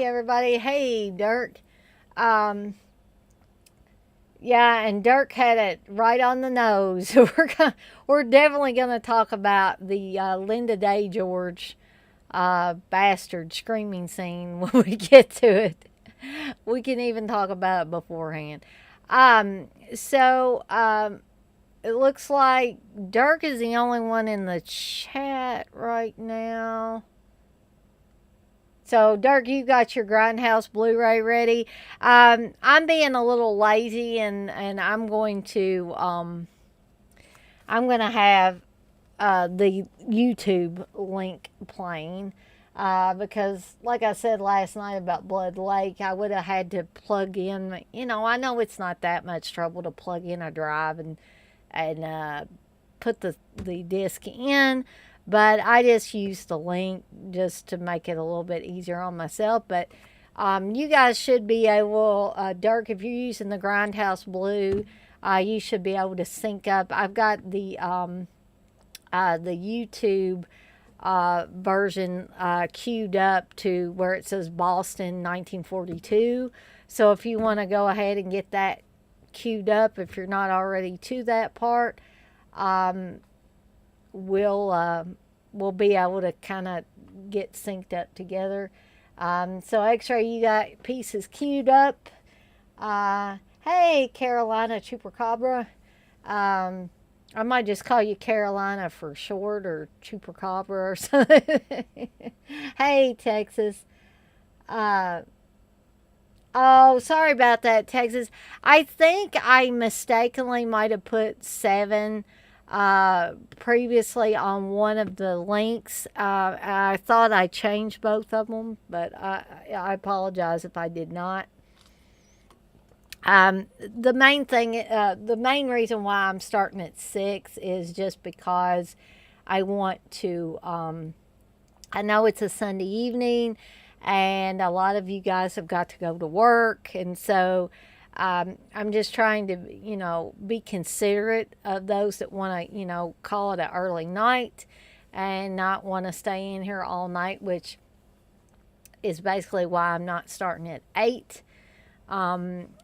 everybody. Hey, Dirk. Um, yeah, and Dirk had it right on the nose. We're definitely gonna talk about the Linda Day George bastard screaming scene when we get to it. We can even talk about it beforehand. So it looks like Dirk is the only one in the chat right now. So, Dirk, you got your Grindhouse Blu-ray ready. I'm being a little lazy, and I'm gonna have the YouTube link playing. Because, like I said last night about Blood Lake, I would have had to plug in. I know it's not that much trouble to plug in a drive and put the disc in, but I just used the link just to make it a little bit easier on myself. But you guys should be able, Dirk, if you're using the Grindhouse Blue, you should be able to sync up. I've got the YouTube version queued up to where it says Boston 1942. So if you want to go ahead and get that queued up, if you're not already to that part, um, we'll be able to kind of get synced up together. So X-Ray, you got pieces queued up. Hey, Carolina Chupacabra. Um, I might just call you Carolina for short, or Chupacabra or something. Hey, Texas. Uh, oh, sorry about that, Texas. I think I mistakenly might have put 7 previously on one of the links. I thought I changed both of them, but I apologize if I did not. The main reason why I'm starting at 6 is just because I want to. I know it's a Sunday evening, and a lot of you guys have got to go to work, and so I'm just trying to, be considerate of those that want to, call it an early night and not want to stay in here all night, which is basically why I'm not starting at 8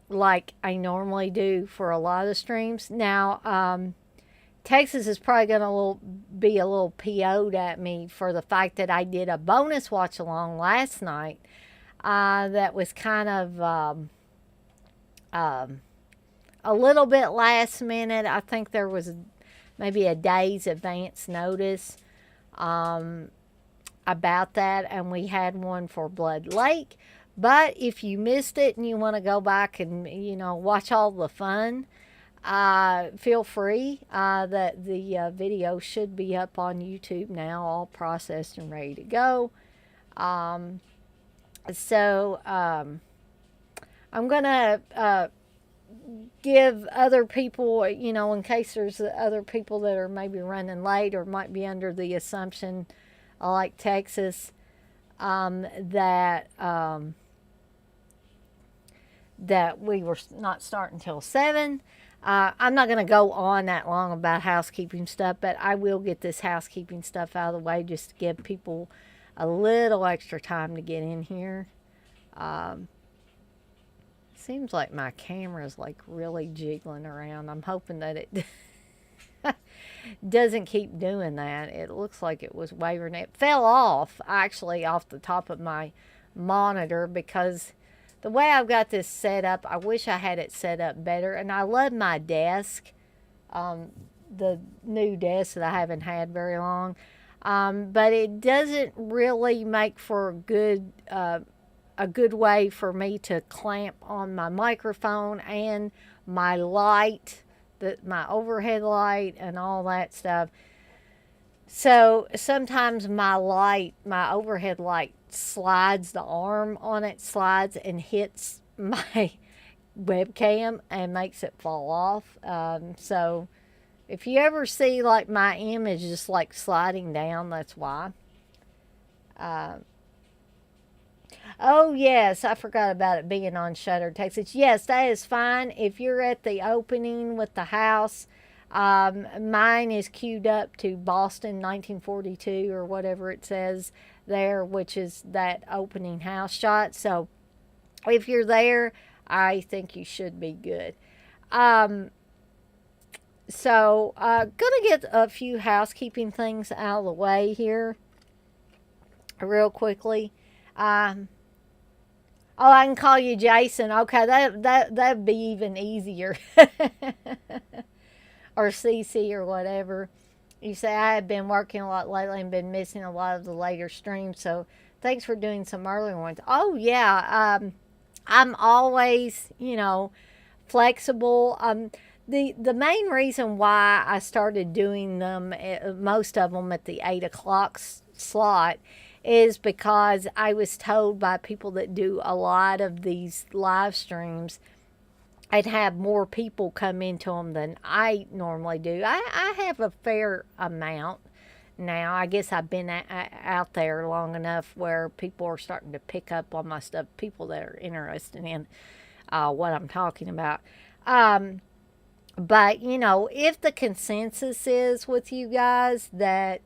like I normally do for a lot of streams. Now, Texas is probably going to be a little PO'd at me for the fact that I did a bonus watch along last night that was kind of um, a little bit last minute. I think there was maybe a day's advance notice um, about that, and we had one for Blood Lake. But if you missed it and you want to go back and watch all the fun, feel free. That the video should be up on YouTube now, all processed and ready to go. Um, so I'm gonna give other people, in case there's other people that are maybe running late or might be under the assumption, like Texas, that we were not starting until 7. I'm not going to go on that long about housekeeping stuff, but I will get this housekeeping stuff out of the way just to give people a little extra time to get in here. Um, Seems like my camera's like really jiggling around. I'm hoping that it doesn't keep doing that. It looks like it was wavering. It fell off, actually, off the top of my monitor because the way I've got this set up, I wish I had it set up better. And I love my desk, um, the new desk that I haven't had very long. But it doesn't really make for a good way for me to clamp on my microphone and my light, my overhead light, and all that stuff. So sometimes my overhead light slides, the arm on it slides and hits my webcam and makes it fall off. So if you ever see like my image just like sliding down, that's why. Uh, oh yes, I forgot about it being on Shutter, Texas. Yes, that is fine. If you're at the opening with the house, mine is queued up to Boston 1942 or whatever it says. there, which is that opening house shot. So if you're there, I think you should be good. Um, gonna get a few housekeeping things out of the way here real quickly. Um, oh, I can call you Jason. Okay, that'd be even easier. Or CC or whatever. You say I have been working a lot lately and been missing a lot of the later streams. So thanks for doing some earlier ones. Oh yeah, I'm always flexible. The main reason why I started doing them, most of them at the 8 o'clock slot, is because I was told by people that do a lot of these live streams, I'd have more people come into them than I normally do. I have a fair amount now. I guess I've been out there long enough where people are starting to pick up on my stuff, people that are interested in what I'm talking about. But, if the consensus is with you guys that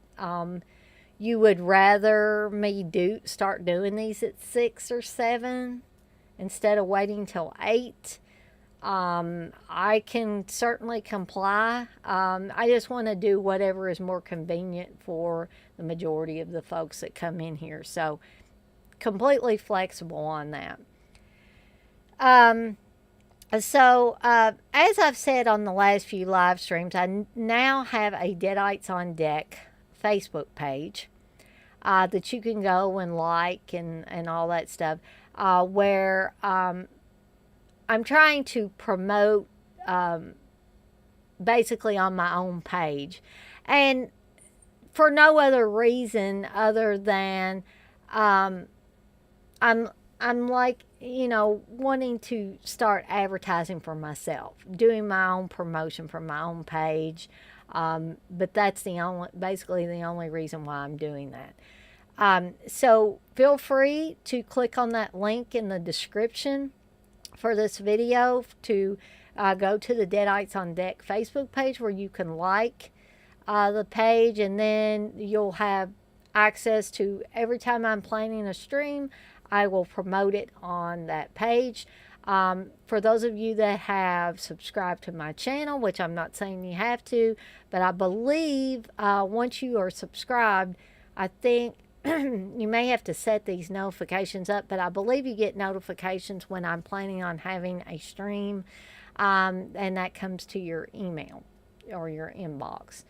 you would rather me start doing these at 6 or 7 instead of waiting till 8, I can certainly comply. I just want to do whatever is more convenient for the majority of the folks that come in here. So, completely flexible on that. As I've said on the last few live streams, I now have a Deadites on Deck Facebook page that you can go and like and all that stuff, where I'm trying to promote basically on my own page. And for no other reason other than I'm like, wanting to start advertising for myself, doing my own promotion for my own page. But that's basically the only reason why I'm doing that. So feel free to click on that link in the description for this video to go to the Deadites on Deck Facebook page, where you can like the page, and then you'll have access to every time I'm planning a stream, I will promote it on that page. For those of you that have subscribed to my channel, which I'm not saying you have to, but I believe once you are subscribed, I think you may have to set these notifications up, but I believe you get notifications when I'm planning on having a stream, and that comes to your email or your inbox.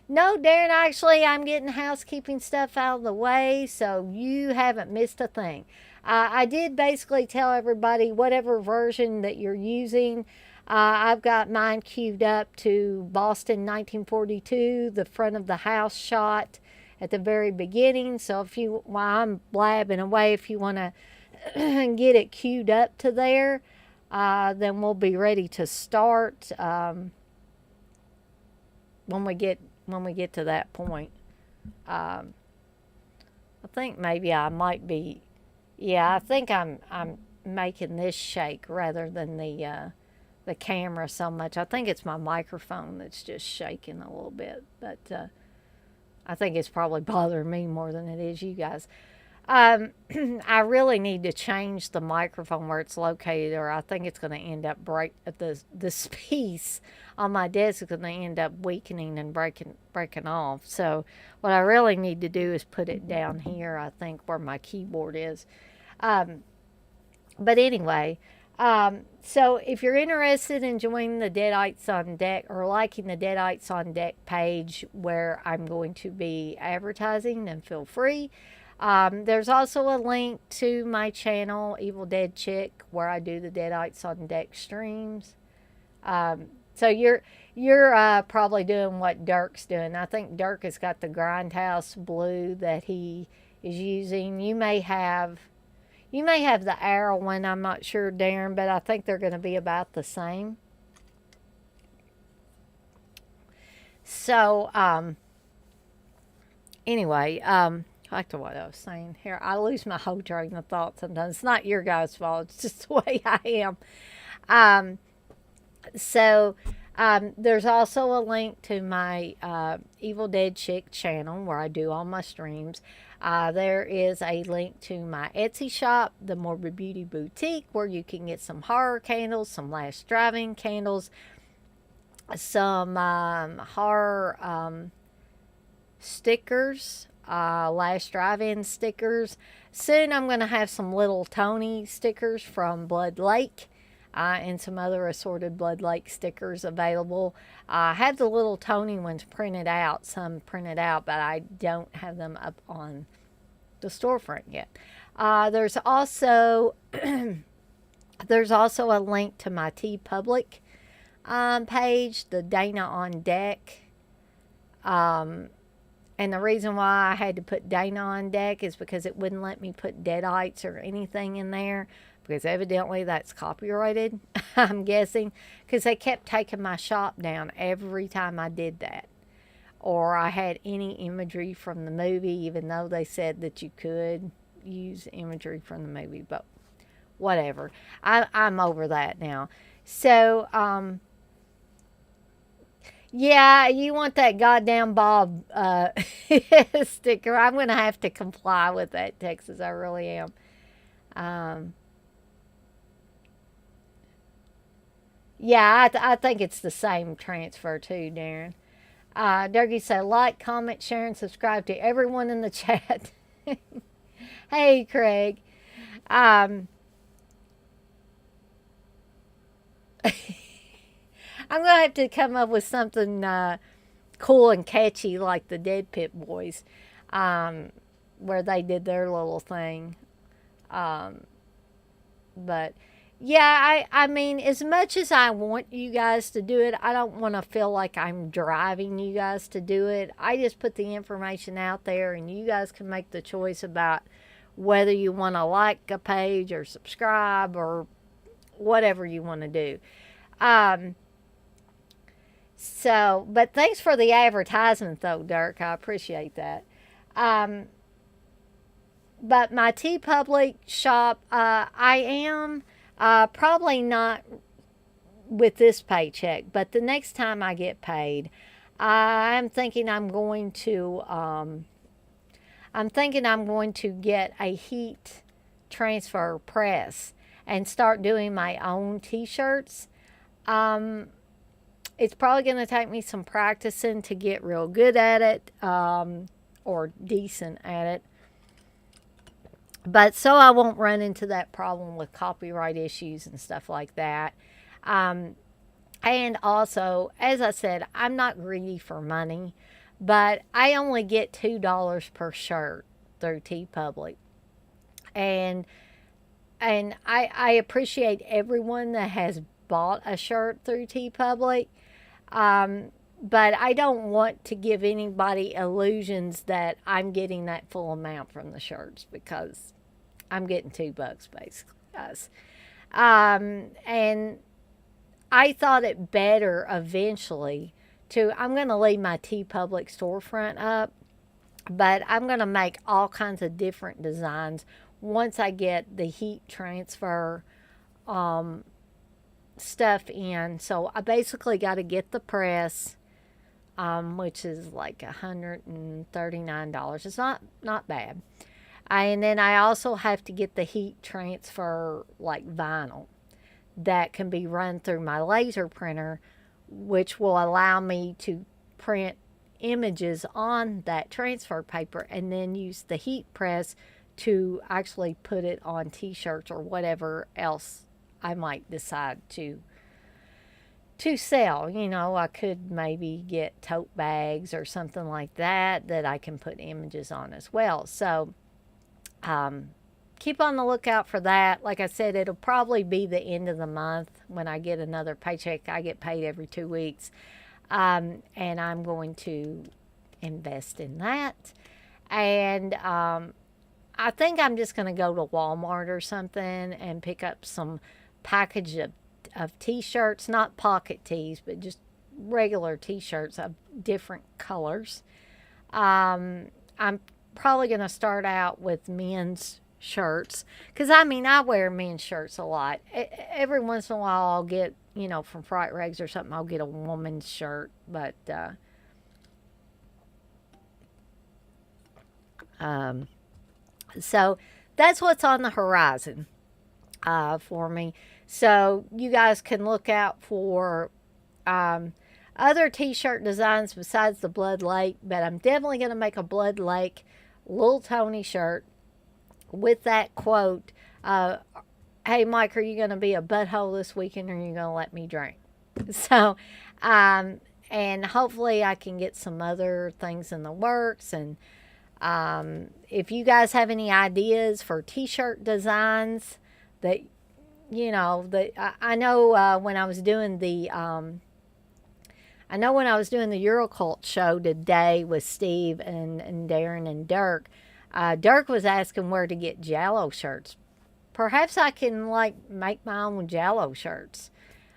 No, Darren, actually, I'm getting housekeeping stuff out of the way, so you haven't missed a thing. I did basically tell everybody whatever version that you're using. I've got mine queued up to Boston 1942, the front of the house shot at the very beginning. So while I'm blabbing away, if you want to get it queued up to there, then we'll be ready to start when we get to that point. I think maybe I might be. Yeah, I think I'm making this shake rather than the camera so much. I think it's my microphone that's just shaking a little bit, but I think it's probably bothering me more than it is you guys. I really need to change the microphone where it's located, or I think it's going to end up this piece on my desk is going to end up weakening and breaking off. So what I really need to do is put it down here, I think, where my keyboard is. But anyway, so if you're interested in joining the Deadites on Deck or liking the Deadites on Deck page where I'm going to be advertising, then feel free. There's also a link to my channel, Evil Dead Chick, where I do the Deadites on Deck streams. So you're probably doing what Dirk's doing. I think Dirk has got the Grindhouse blue that he is using. You may have the Arrow one. I'm not sure, Darren, but I think they're going to be about the same. So anyway, back to what I was saying here. I lose my whole train of thought sometimes. It's not your guys' fault. It's just the way I am. There's also a link to my Evil Dead Chick channel where I do all my streams. There is a link to my Etsy shop, the Morbid Beauty Boutique, where you can get some horror candles, some Last Driving candles, some horror stickers, Last Drive-In stickers. Soon I'm going to have some little Tony stickers from Blood Lake. And some other assorted Blood Lake stickers available. I have the little Tony ones printed out, some printed out, but I don't have them up on the storefront yet. There's also there's also a link to my TeePublic page, the Dana on Deck. And the reason why I had to put Dana on Deck is because it wouldn't let me put Deadites or anything in there, because evidently that's copyrighted, I'm guessing, because they kept taking my shop down every time I did that. Or I had any imagery from the movie, even though they said that you could use imagery from the movie, but whatever. I'm over that now. So, yeah, you want that goddamn Bob sticker. I'm going to have to comply with that, Texas. I really am. Um, yeah, I think it's the same transfer too, Darren. Dougie said, like, comment, share, and subscribe to everyone in the chat. Hey, Craig. Um, I'm going to have to come up with something cool and catchy like the Dead Pit Boys, where they did their little thing. Um, but yeah, I mean, as much as I want you guys to do it, I don't want to feel like I'm driving you guys to do it. I just put the information out there, and you guys can make the choice about whether you want to like a page or subscribe or whatever you want to do. Um, but thanks for the advertisement, though, Dirk. I appreciate that. Um, but my TeePublic shop, I am probably not with this paycheck, but the next time I get paid, I'm thinking I'm going to get a heat transfer press and start doing my own t-shirts. It's probably going to take me some practicing to get real good at it, or decent at it. But so I won't run into that problem with copyright issues and stuff like that. And also, as I said, I'm not greedy for money, but I only get $2 per shirt through TeePublic. And I appreciate everyone that has bought a shirt through TeePublic. But I don't want to give anybody illusions that I'm getting that full amount from the shirts, because I'm getting $2 basically, guys. And I thought it better eventually I'm going to leave my TeePublic storefront up, but I'm going to make all kinds of different designs once I get the heat transfer stuff in. So I basically got to get the press, which is like $139. It's not bad. And then I also have to get the heat transfer, like vinyl, that can be run through my laser printer, which will allow me to print images on that transfer paper and then use the heat press to actually put it on t-shirts or whatever else I might decide to sell. I could maybe get tote bags or something like that I can put images on as well. So keep on the lookout for that. Like I said, it'll probably be the end of the month when I get another paycheck. I get paid every 2 weeks. And I'm going to invest in that. And I think I'm just going to go to Walmart or something and pick up some package of t-shirts, not pocket tees, but just regular t-shirts of different colors. I'm probably going to start out with men's shirts, because I wear men's shirts a lot. Every once in a while I'll get from Fright Rags or something, I'll get a woman's shirt. But um, so that's what's on the horizon for me. So you guys can look out for um, other t-shirt designs besides the Blood Lake, but I'm definitely going to make a Blood Lake Lil Tony shirt with that quote. Hey Mike, are you going to be a butthole this weekend, or are you going to let me drink? So and hopefully I can get some other things in the works. And if you guys have any ideas for t-shirt designs that that I know when I was doing the Eurocult show today with Steve and Darren and Dirk, Dirk was asking where to get Jello shirts. Perhaps I can make my own Jello shirts,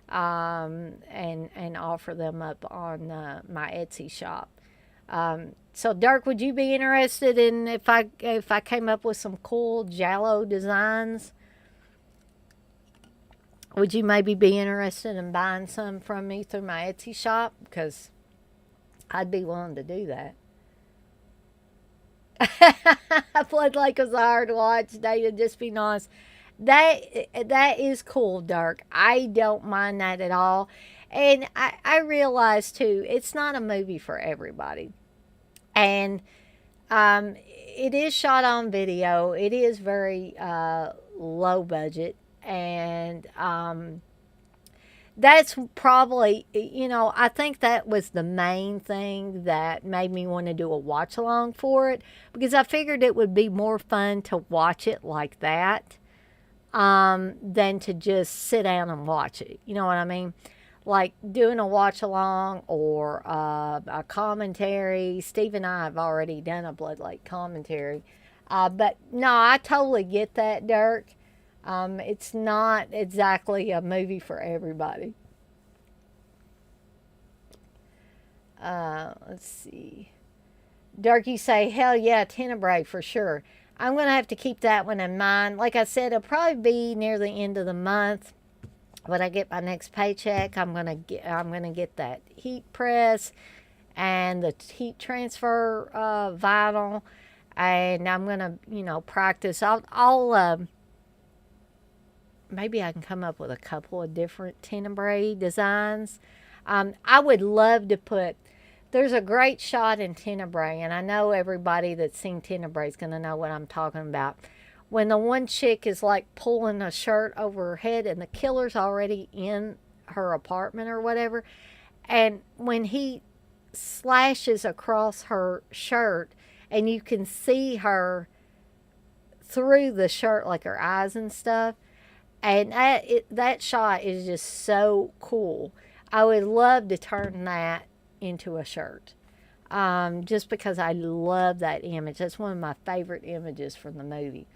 and offer them up on my Etsy shop. So Dirk, would you be interested in if I came up with some cool Jello designs? Would you maybe be interested in buying some from me through my Etsy shop? Because I'd be willing to do that. Blood Lake was hard to watch. They'd just be nice. That is cool, Dirk. I don't mind that at all. And I realize too, it's not a movie for everybody. And it is shot on video. It is very low budget. And that's probably, I think that was the main thing that made me want to do a watch along for it, because I figured it would be more fun to watch it like that than to just sit down and watch it. You know what I mean? Like doing a watch along or a commentary. Steve and I have already done a Blood Lake commentary. But no, I totally get that, Dirk. It's not exactly a movie for everybody. Let's see. Dirk, you say, hell yeah, Tenebrae for sure. I'm going to have to keep that one in mind. Like I said, it'll probably be near the end of the month. When I get my next paycheck, I'm gonna get that heat press and the heat transfer vinyl, and I'm gonna practice. I'll maybe I can come up with a couple of different tenebrae designs. I would love to put. There's a great shot in Tenebrae, and I know everybody that's seen Tenebrae is gonna know what I'm talking about. When the one chick is pulling a shirt over her head and the killer's already in her apartment or whatever, and when he slashes across her shirt and you can see her through the shirt, like her eyes and stuff, and that shot is just so cool. I would love to turn that into a shirt, just because I love that image. That's one of my favorite images from the movie.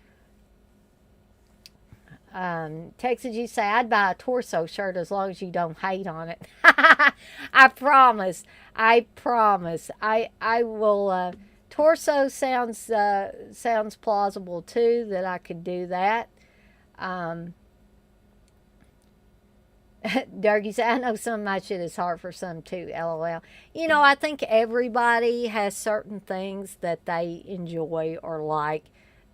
Texas, you say, I'd buy a torso shirt as long as you don't hate on it. I promise. I promise. I will. Torso sounds plausible too, that I could do that. Dougie said, I know some of my shit is hard for some too, LOL. I think everybody has certain things that they enjoy or like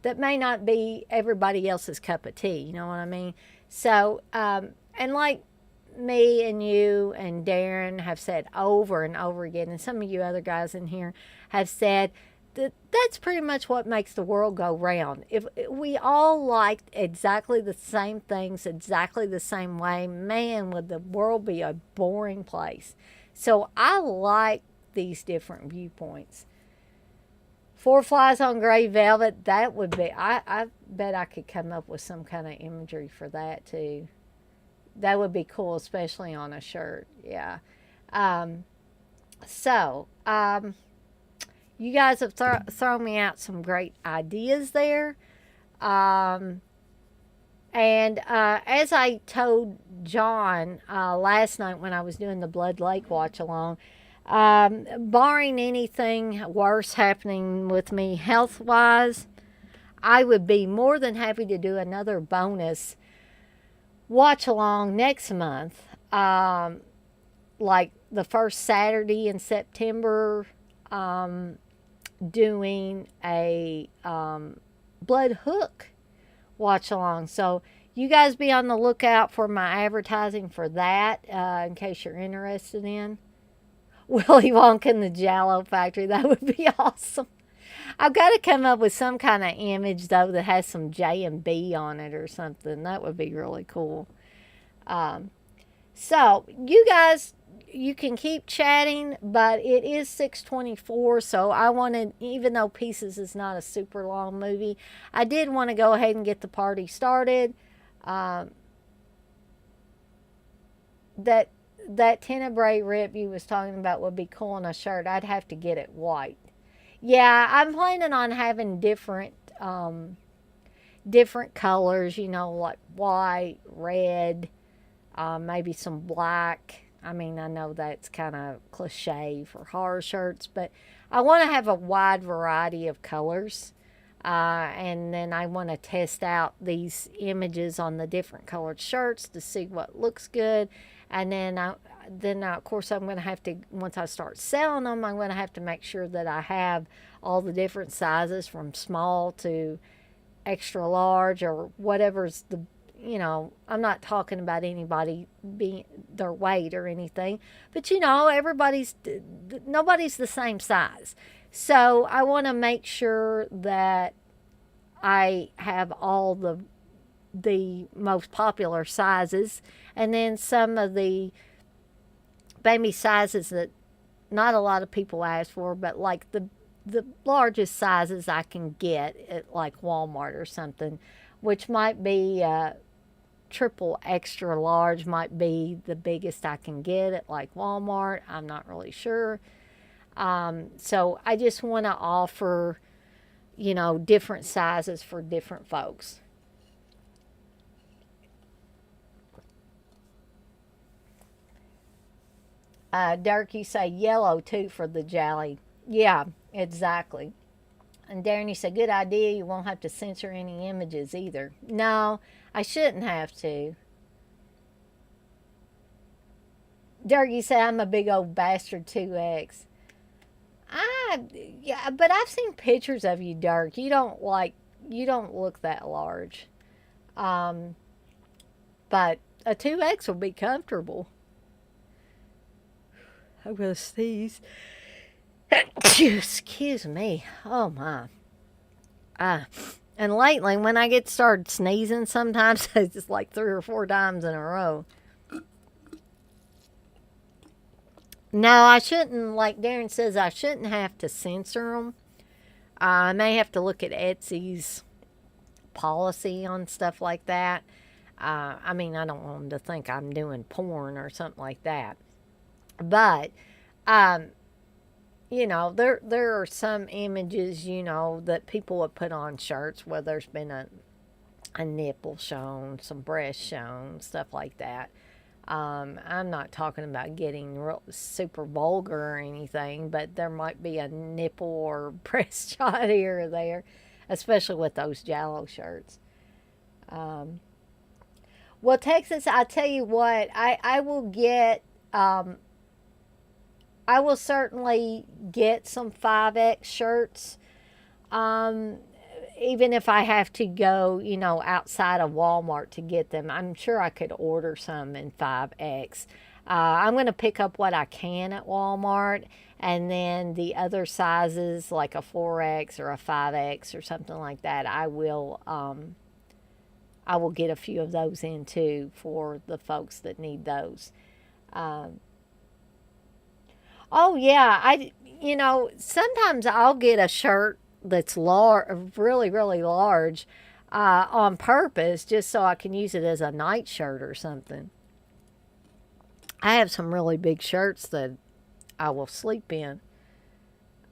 that may not be everybody else's cup of tea. You know what I mean? So, and like me and you and Darren have said over and over again, and some of you other guys in here have said, that's pretty much what makes the world go round. If we all liked exactly the same things, exactly the same way, man, would the world be a boring place. So I like these different viewpoints. Four flies on gray velvet, that would be, I bet I could come up with some kind of imagery for that too. That would be cool, especially on a shirt. Yeah. So, you guys have thrown me out some great ideas there. And as I told John last night when I was doing the Blood Lake watch along, barring anything worse happening with me health wise, I would be more than happy to do another bonus watch along next month. um, like the first Saturday in September, um, doing a Blood Hook watch along. So you guys be on the lookout for my advertising for that in case you're interested in. Willy Wonka and the Jello Factory. That would be awesome. I've got to come up with some kind of image though that has some J and B on it or something. That would be really cool. Um, so you guys, you can keep chatting, but it is 6:24. So I wanted, even though Pieces is not a super long movie, I did want to go ahead and get the party started. Um, that that tenebrae rip you was talking about would be cool on a shirt. I'd have to get it white. Yeah, I'm planning on having different colors, like white, red, maybe some black. I mean, I know that's kind of cliche for horror shirts, but I want to have a wide variety of colors. And then I want to test out these images on the different colored shirts to see what looks good. And of course, I'm going to have to, once I start selling them, I'm going to have to make sure that I have all the different sizes from small to extra large or whatever's I'm not talking about anybody being their weight or anything, but nobody's the same size. So I want to make sure that I have all the most popular sizes, and then some of the baby sizes that not a lot of people ask for, but like the largest sizes I can get at like Walmart or something, which might be triple extra large, might be the biggest I can get at like Walmart. I'm not really sure. So I just want to offer, different sizes for different folks. Derek, you say yellow too for the jelly. Yeah, exactly. And Darren, you said, good idea. You won't have to censor any images either. No, I shouldn't have to. Derek, you said, I'm a big old bastard 2X. I, yeah, but I've seen pictures of you, Derek. You don't look that large. Um, but a 2X will be comfortable. I'm going to sneeze. Excuse me. Oh, my. Uh, and lately, when I get started sneezing, sometimes it's just like 3 or 4 times in a row. No, I shouldn't, like Darren says, I shouldn't have to censor them. I may have to look at Etsy's policy on stuff like that. I mean, I don't want them to think I'm doing porn or something like that. But, um, there are some images, that people would put on shirts where there's been a nipple shown, some breast shown, stuff like that. I'm not talking about getting super vulgar or anything, but there might be a nipple or breast shot here or there, especially with those Jello shirts. Um, well, Texas, I tell you what, I will get, I will certainly get some 5X shirts. Um, Even if I have to go, outside of Walmart to get them, I'm sure I could order some in 5X. I'm going to pick up what I can at Walmart, and then the other sizes, like a 4X or a 5X or something like that, I will get a few of those in too for the folks that need those. Um, oh yeah, sometimes I'll get a shirt that's really, really large, on purpose, just so I can use it as a night shirt or something. I have some really big shirts that I will sleep in.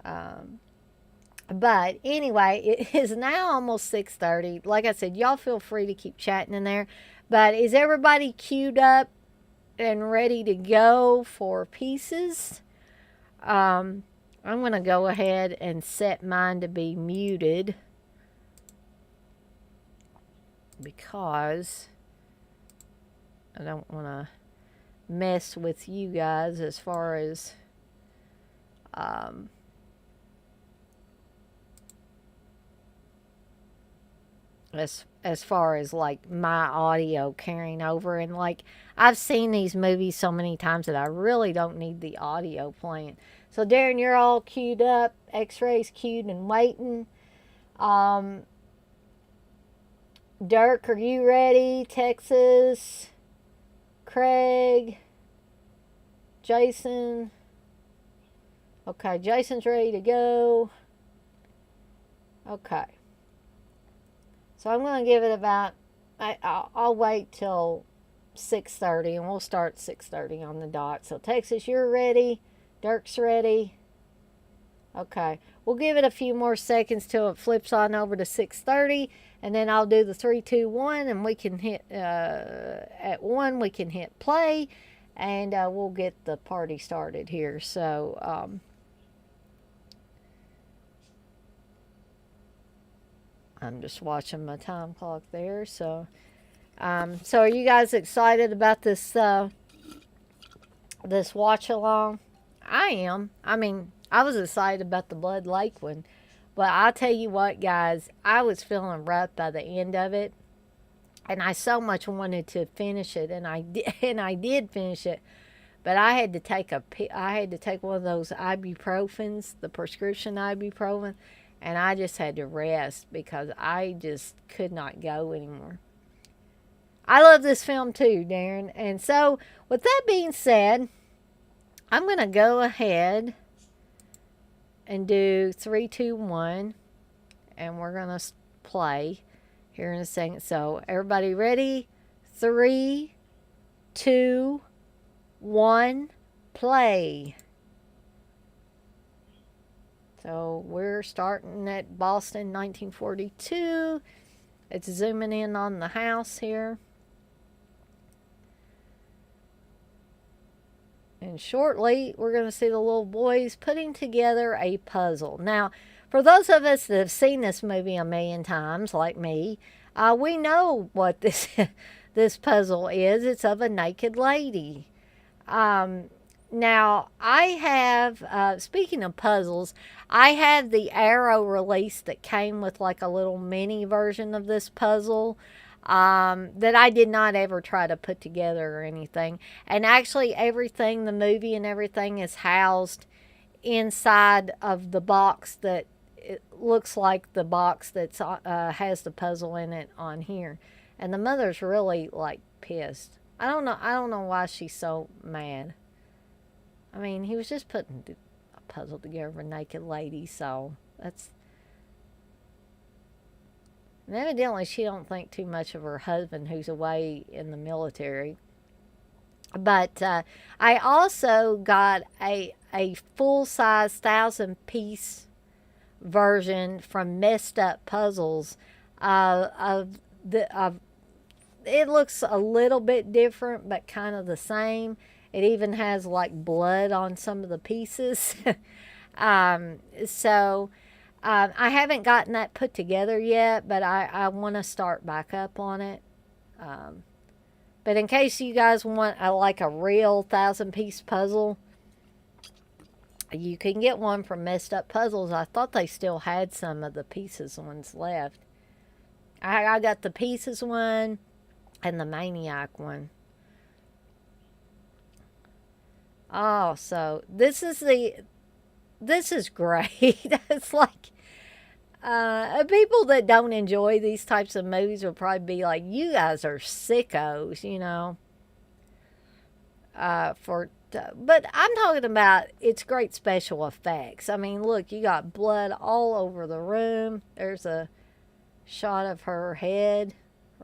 Um, but anyway, it is now almost 6:30. Like I said, y'all feel free to keep chatting in there. But is everybody queued up and ready to go for pieces? Um, I'm going to go ahead and set mine to be muted because I don't want to mess with you guys as far um, as far as like my audio carrying over. And like, I've seen these movies so many times that I really don't need the audio playing. So Darren, you're all queued up, X-rays queued and waiting. um Dirk, are you ready? Texas, Craig, Jason. Okay, Jason's ready to go. Okay, so I'm going to give it about, I'll wait till 6:30 and we'll start 6:30 on the dot. So Texas, you're ready. Dirk's ready. Okay, we'll give it a few more seconds till it flips on over to 6:30, and then I'll do the 3, 2, 1, and we can hit at 1 we can hit play, and we'll get the party started here. So I'm just watching my time clock there. So are you guys excited about this watch along? I am. I mean, I was excited about the Blood Lake one, but I'll tell you what, guys, I was feeling rough by the end of it, and I so much wanted to finish it, and I did, and I did finish it, but I had to take one of those ibuprofens, the prescription ibuprofen, and I just had to rest because I just could not go anymore. I love this film too, Darren, and so with that being said, I'm going to go ahead and do 3, 2, 1, and we're going to play here in a second. So everybody ready? 3, 2, 1, play. So we're starting at Boston, 1942. It's zooming in on the house here. And shortly, we're going to see the little boys putting together a puzzle. Now, for those of us that have seen this movie a million times, like me, we know what this this puzzle is. It's of a naked lady. Now, I have, speaking of puzzles, I have the Arrow release that came with like a little mini version of this puzzle. That I did not ever try to put together or anything. And actually, everything, the movie and everything, is housed inside of the box that it looks like the box that's has the puzzle in it on here. And the mother's really like pissed. I don't know. I don't know why she's so mad. I mean, he was just putting a puzzle together for a naked lady, so that's. And evidently, she don't think too much of her husband who's away in the military. But I also got a full-size 1,000-piece version from Messed Up Puzzles. It looks a little bit different, but kind of the same. It even has like blood on some of the pieces. So I haven't gotten that put together yet, but I want to start back up on it. But in case you guys want like a real 1,000-piece puzzle, you can get one from Messed Up Puzzles. I thought they still had some of the pieces ones left. I got the pieces one and the Maniac one. Oh, so this is great. It's like people that don't enjoy these types of movies will probably be like, "You guys are sickos," you know. But I'm talking about it's great special effects. I mean, look, you got blood all over the room. There's a shot of her head,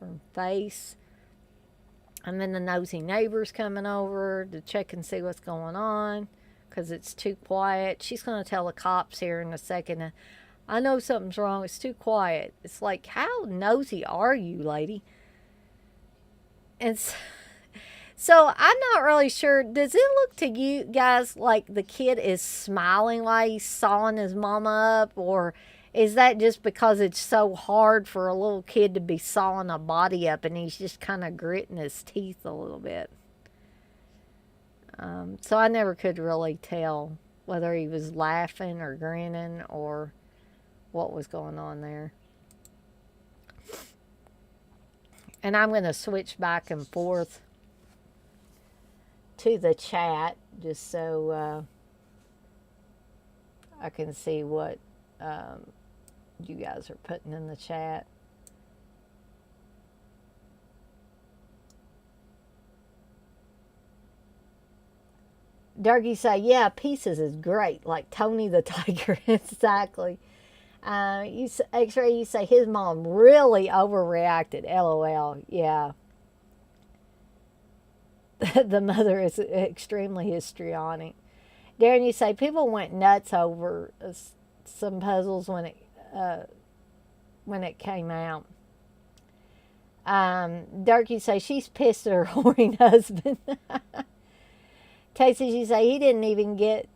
her face. And then the nosy neighbor's coming over to check and see what's going on because it's too quiet. She's going to tell the cops here in a second. I know something's wrong. It's too quiet. It's like, how nosy are you, lady? And so I'm not really sure. Does it look to you guys like the kid is smiling while he's sawing his mama up? Or is that just because it's so hard for a little kid to be sawing a body up and he's just kind of gritting his teeth a little bit? So I never could really tell whether he was laughing or grinning or what was going on there. And I'm going to switch back and forth to the chat just so I can see what you guys are putting in the chat. Darky say, yeah, Pieces is great, like Tony the Tiger. Exactly. X-Ray, you say his mom really overreacted. LOL. Yeah. The mother is extremely histrionic. Darren, you say people went nuts over some puzzles when it came out. Dirk, you say she's pissed at her whoring husband. Texas, you say he didn't even get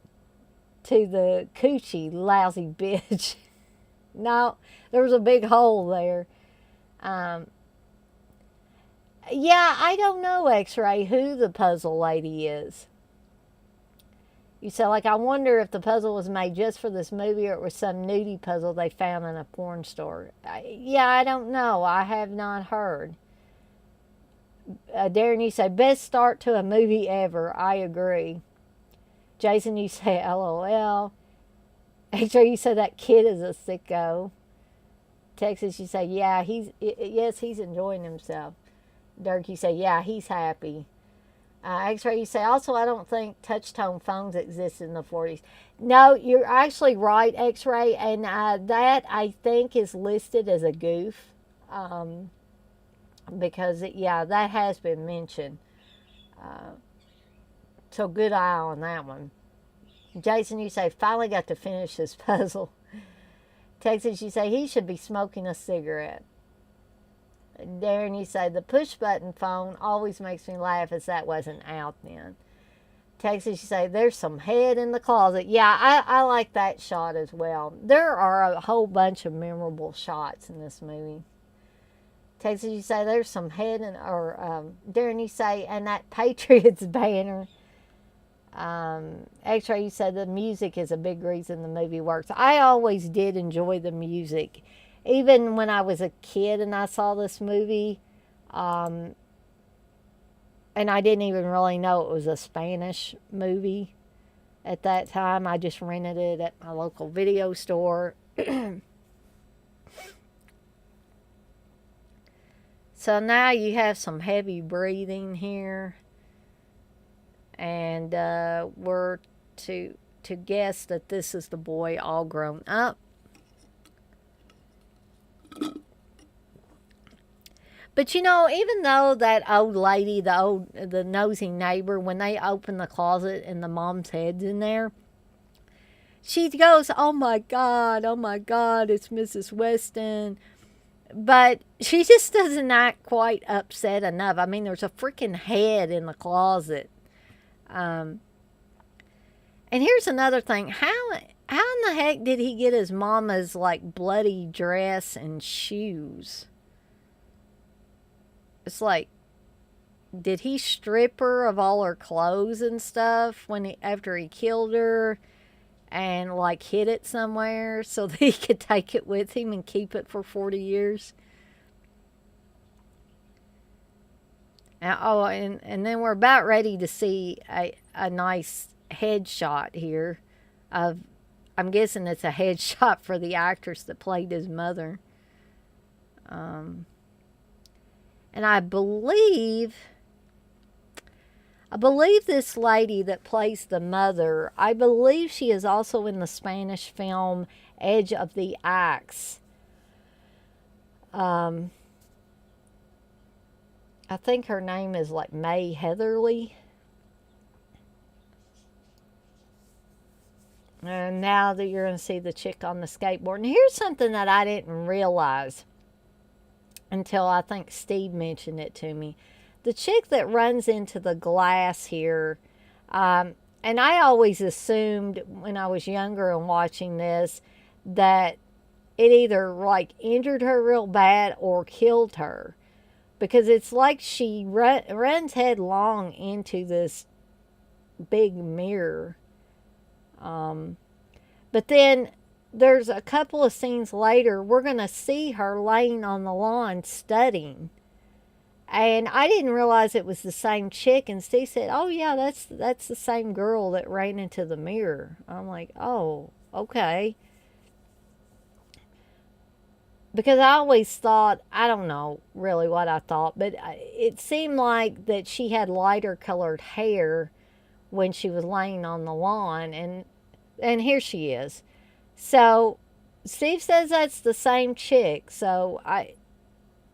to the coochie, lousy bitch. No, there was a big hole there. Yeah, I don't know, X-Ray, who the puzzle lady is. You say, like, I wonder if the puzzle was made just for this movie or it was some nudie puzzle they found in a porn store. Yeah, I don't know. I have not heard. Darren, you say, best start to a movie ever. I agree. Jason, you say, LOL. X-Ray, you say that kid is a sicko. Texas, you say, yeah, yes, he's enjoying himself. Dirk, you say, yeah, he's happy. X-Ray, you say, also, I don't think touch-tone phones existed in the 40s. No, you're actually right, X-Ray, and that, I think, is listed as a goof, because, that has been mentioned. So good eye on that one. Jason, you say, finally got to finish this puzzle. Texas, you say, he should be smoking a cigarette. Darren, you say, the push button phone always makes me laugh as that wasn't out then. Texas, you say, there's some head in the closet. Yeah, I like that shot as well. There are a whole bunch of memorable shots in this movie. Texas, you say, there's some head in, Darren, you say, and that Patriots banner. X-Ray, you said the music is a big reason the movie works. I always did enjoy the music. Even when I was a kid and I saw this movie, and I didn't even really know it was a Spanish movie at that time. I just rented it at my local video store. So now you have some heavy breathing here. And we're to guess that this is the boy all grown up. But even though that old lady, the nosy neighbor, when they open the closet and the mom's head's in there, she goes, oh my God, it's Mrs. Weston. But she just doesn't act quite upset enough. I mean, there's a freaking head in the closet. And here's another thing. How in the heck did he get his mama's, like, bloody dress and shoes? It's like, did he strip her of all her clothes and stuff after he killed her and, like, hid it somewhere so that he could take it with him and keep it for 40 years? And then we're about ready to see a nice headshot here of, I'm guessing it's a headshot for the actress that played his mother. And I believe this lady that plays the mother, I believe she is also in the Spanish film Edge of the Axe. I think her name is like May Heatherly. And now that you're going to see the chick on the skateboard. And here's something that I didn't realize until I think Steve mentioned it to me. The chick that runs into the glass here, and I always assumed when I was younger and watching this that it either like injured her real bad or killed her. Because it's like she runs headlong into this big mirror. Um, but then there's a couple of scenes later, we're going to see her laying on the lawn studying. And I didn't realize it was the same chick. And Steve said, "Oh yeah, that's the same girl that ran into the mirror." I'm like, "Oh, okay." Because I always thought, I don't know really what I thought, but it seemed like that she had lighter colored hair when she was laying on the lawn, and here she is. So Steve says that's the same chick. So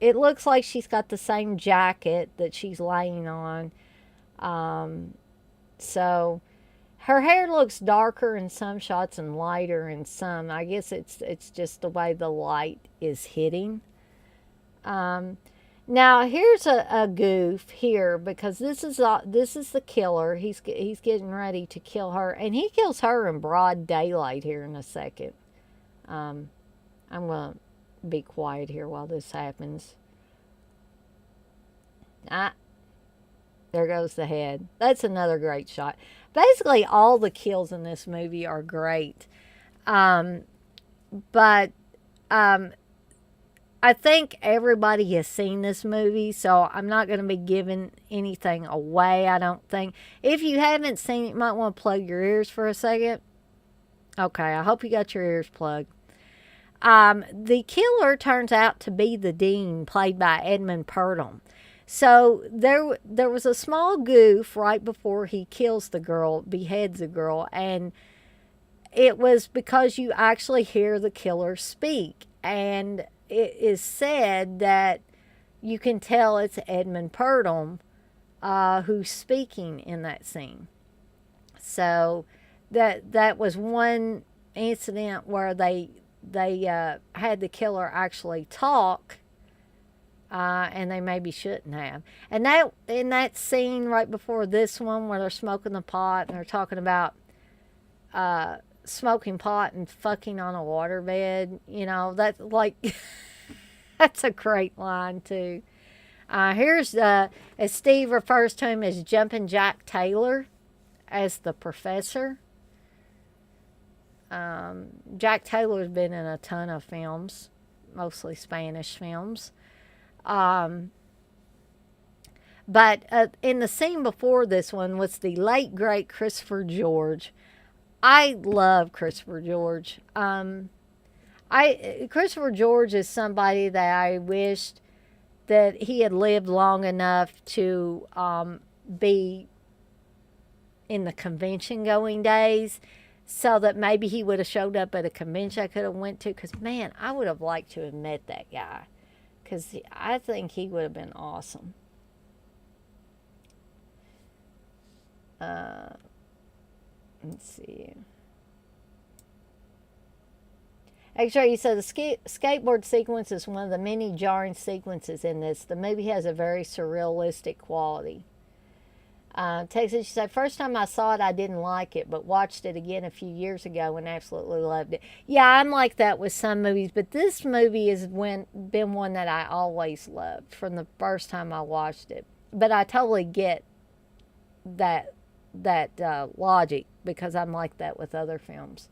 it looks like she's got the same jacket that she's laying on. Um, so her hair looks darker in some shots and lighter in some. I guess it's just the way the light is hitting. Um, Now here's a goof here because this is the killer. He's getting ready to kill her, and he kills her in broad daylight here in a second. Um, I'm gonna be quiet here while this happens. Ah, there goes the head. That's another great shot. Basically, all the kills in this movie are great. Um, but um, I think everybody has seen this movie, so I'm not going to be giving anything away, I don't think. If you haven't seen it, you might want to plug your ears for a second. Okay, I hope you got your ears plugged. The killer turns out to be the dean, played by Edmund Purdom. So there was a small goof right before he kills the girl, beheads the girl, and it was because you actually hear the killer speak. And it is said that you can tell it's Edmund Purdom who's speaking in that scene. So that was one incident where they had the killer actually talk, and they maybe shouldn't have. And that in that scene right before this one where they're smoking the pot and they're talking about smoking pot and fucking on a waterbed, that's like that's a great line too. Here's as Steve refers to him as Jumpin' Jack Taylor as the professor. Jack Taylor's been in a ton of films, mostly Spanish films. But in the scene before this one was the late great Christopher George. I love Christopher George. Christopher George is somebody that I wished that he had lived long enough to be in the convention going days, so that maybe he would have showed up at a convention I could have went to. Because man, I would have liked to have met that guy. Because I think he would have been awesome. Let's see. Actually, so the skateboard sequence is one of the many jarring sequences in this. The movie has a very surrealistic quality. Texas, she said, first time I saw it, I didn't like it, but watched it again a few years ago and absolutely loved it. Yeah, I'm like that with some movies, but this movie has been one that I always loved from the first time I watched it. But I totally get that logic because I'm like that with other films.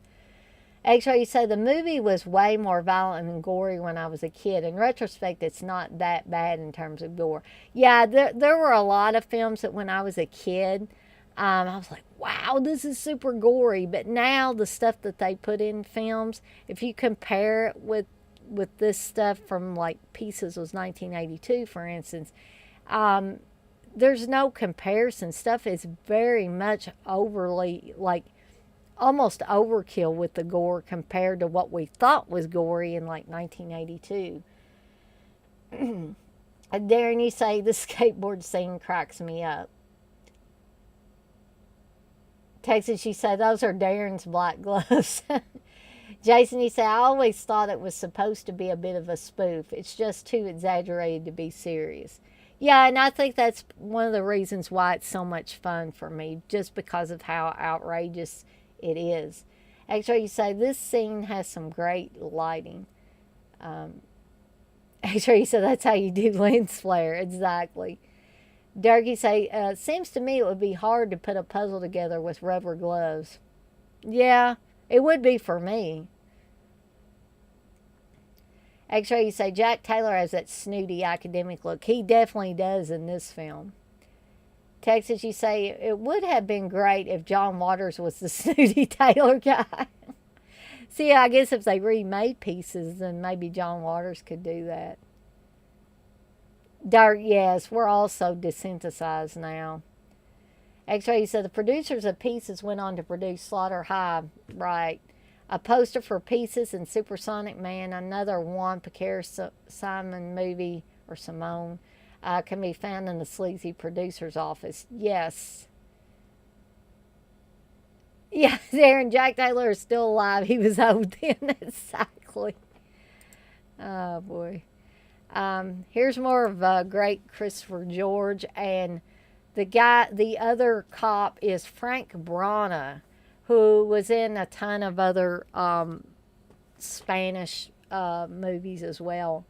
Actually, you say the movie was way more violent and gory when I was a kid. In retrospect, it's not that bad in terms of gore. Yeah, there were a lot of films that when I was a kid, I was like, wow, this is super gory. But now the stuff that they put in films, if you compare it with this stuff from like Pieces was 1982, for instance, there's no comparison. Stuff is very much overly, like, almost overkill with the gore compared to what we thought was gory in like 1982. Darren, you say the skateboard scene cracks me up. Texas, you say those are Darren's black gloves. Jason, you say I always thought it was supposed to be a bit of a spoof. It's just too exaggerated to be serious. Yeah, and I think that's one of the reasons why it's so much fun for me, just because of how outrageous it is. Actually, you say this scene has some great lighting. Actually, you said that's how you do lens flare. Exactly. Darky say, seems to me it would be hard to put a puzzle together with rubber gloves. Yeah, it would be for me. X-Ray, you say, Jack Taylor has that snooty academic look. He definitely does in this film. Texas, you say, it would have been great if John Waters was the snooty Taylor guy. See, I guess if they remade Pieces, then maybe John Waters could do that. Dark, yes, we're all so desensitized now. X-Ray, you said, the producers of Pieces went on to produce Slaughter High. Right. A poster for Pieces and Supersonic Man, another Juan Piquer Simon movie, or Simone, can be found in the sleazy producer's office. Yes. Yeah, Aaron, Jack Taylor is still alive. He was old then, exactly. Oh, boy. Here's more of great Christopher George, and the other cop is Frank Brana, who was in a ton of other Spanish movies as well.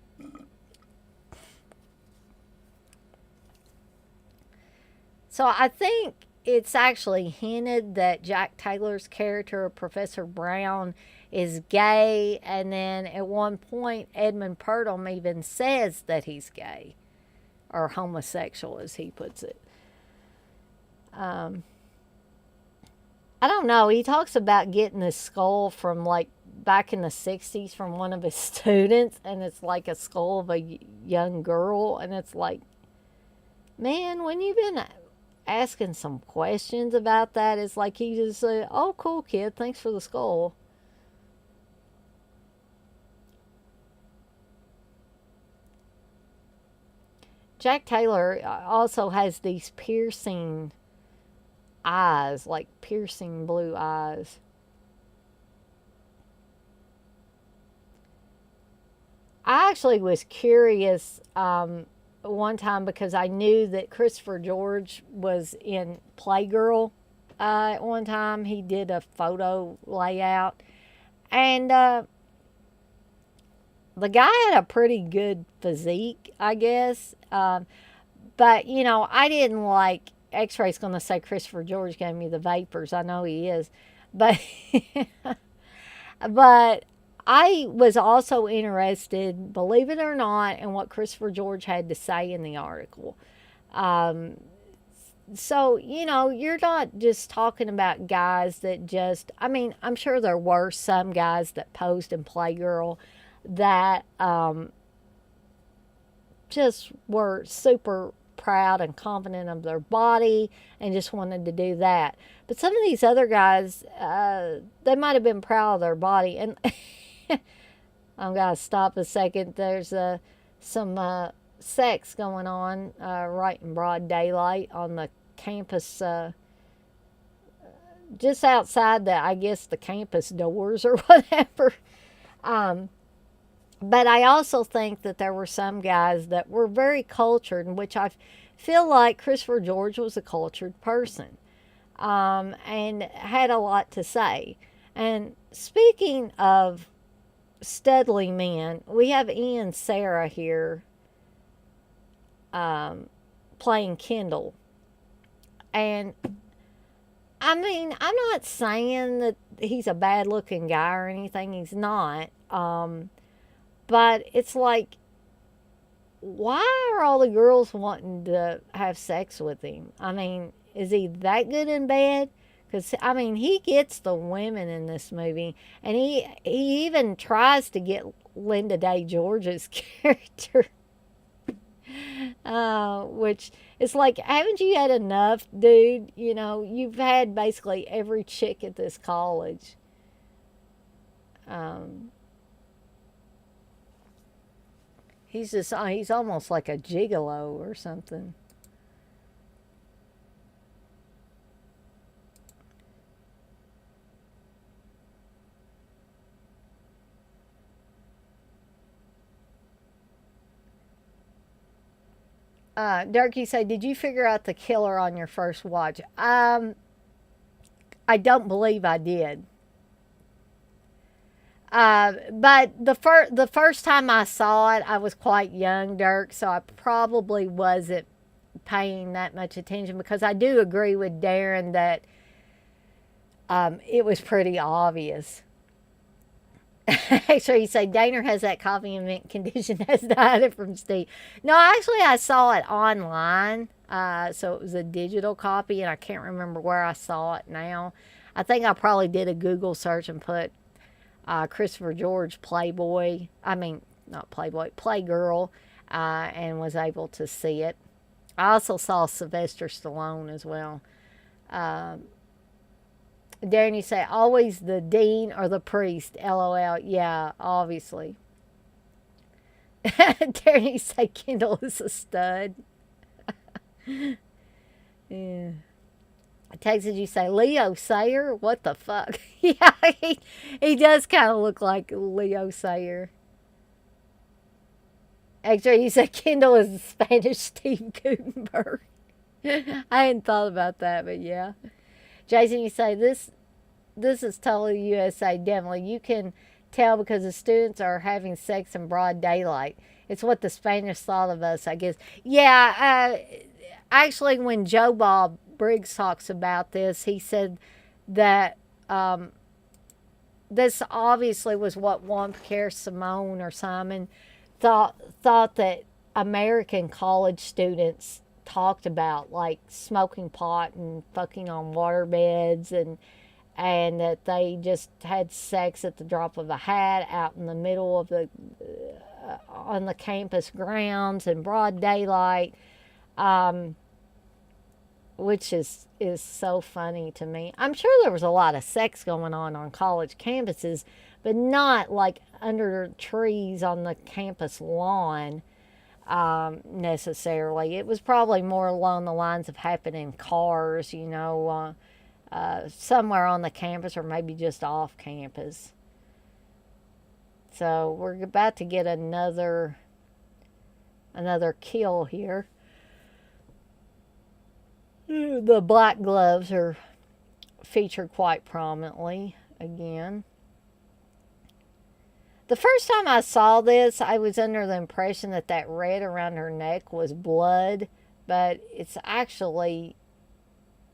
So I think it's actually hinted that Jack Taylor's character, Professor Brown, is gay, and then at one point, Edmund Purdom even says that he's gay, or homosexual, as he puts it. I don't know. He talks about getting this skull from like back in the 60s from one of his students, and it's like a skull of a young girl, and it's like, man, when you've been asking some questions about that, it's like he just said, oh, cool, kid, thanks for the skull. Jack Taylor also has these piercing eyes, like piercing blue eyes. I actually was curious one time because I knew that Christopher George was in Playgirl at one time. He did a photo layout. And the guy had a pretty good physique, I guess. But, you know, I didn't like X-Ray's going to say Christopher George gave me the vapors. I know he is. But, but I was also interested, believe it or not, in what Christopher George had to say in the article. So, you know, you're not just talking about guys that just, I mean, I'm sure there were some guys that posed in Playgirl that just were super proud and confident of their body and just wanted to do that. But some of these other guys, they might have been proud of their body. And I'm going to stop a second. There's some sex going on right in broad daylight on the campus, just outside the, I guess, the campus doors or whatever. But I also think that there were some guys that were very cultured, in which I feel like Christopher George was a cultured person and had a lot to say. And speaking of studly men, we have Ian Sarah here playing Kendall. And I mean, I'm not saying that he's a bad looking guy or anything. He's not. But it's like, why are all the girls wanting to have sex with him? I mean, is he that good in bed? Because, I mean, he gets the women in this movie. And he even tries to get Linda Day George's character. Which is like, haven't you had enough, dude? You know, you've had basically every chick at this college. He's almost like a gigolo or something. Darky said, did you figure out the killer on your first watch? I don't believe I did. But the first time I saw it, I was quite young, Dirk, so I probably wasn't paying that much attention, because I do agree with Darren that it was pretty obvious. Actually, you say Dana has that coffee in mint condition. Has died it from Steve. No, actually, I saw it online. So it was a digital copy, and I can't remember where I saw it now. I think I probably did a Google search and put Christopher George Playboy. I mean, not Playboy, Playgirl, and was able to see it. I also saw Sylvester Stallone as well. Darren, you say always the dean or the priest. LOL. Yeah, obviously. Darren, you say Kendall is a stud. Yeah. I texted you, say Leo Sayer. What the fuck? Yeah, he does kind of look like Leo Sayer. Actually, you said Kendall is the Spanish Steve Gutenberg. I hadn't thought about that, but yeah. Jason, you say this is totally USA. Definitely, you can tell because the students are having sex in broad daylight. It's what the Spanish thought of us, I guess. Yeah, actually, when Joe Bob Briggs talks about this, he said that this obviously was what Juan Pierre Simon or Simon thought that American college students talked about, like smoking pot and fucking on water beds, and that they just had sex at the drop of a hat out in the middle of the on the campus grounds in broad daylight, which is so funny to me. I'm sure there was a lot of sex going on college campuses, but not like under trees on the campus lawn. Necessarily. It was probably more along the lines of happening in cars, somewhere on the campus or maybe just off campus. So we're about to get another kill here. The black gloves are featured quite prominently again. The first time I saw this, I was under the impression that red around her neck was blood, but it's actually,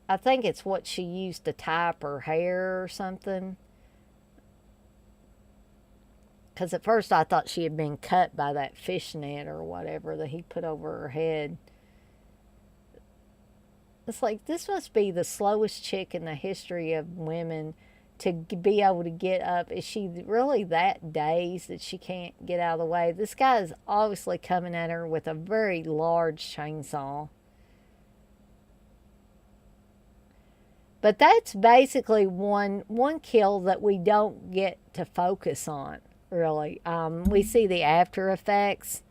I think it's what she used to tie up her hair or something. Because at first I thought she had been cut by that fishnet or whatever that he put over her head. It's like, this must be the slowest chick in the history of women to be able to get up. Is she really that dazed that she can't get out of the way? This guy is obviously coming at her with a very large chainsaw. But that's basically one kill that we don't get to focus on, really. We see the after effects.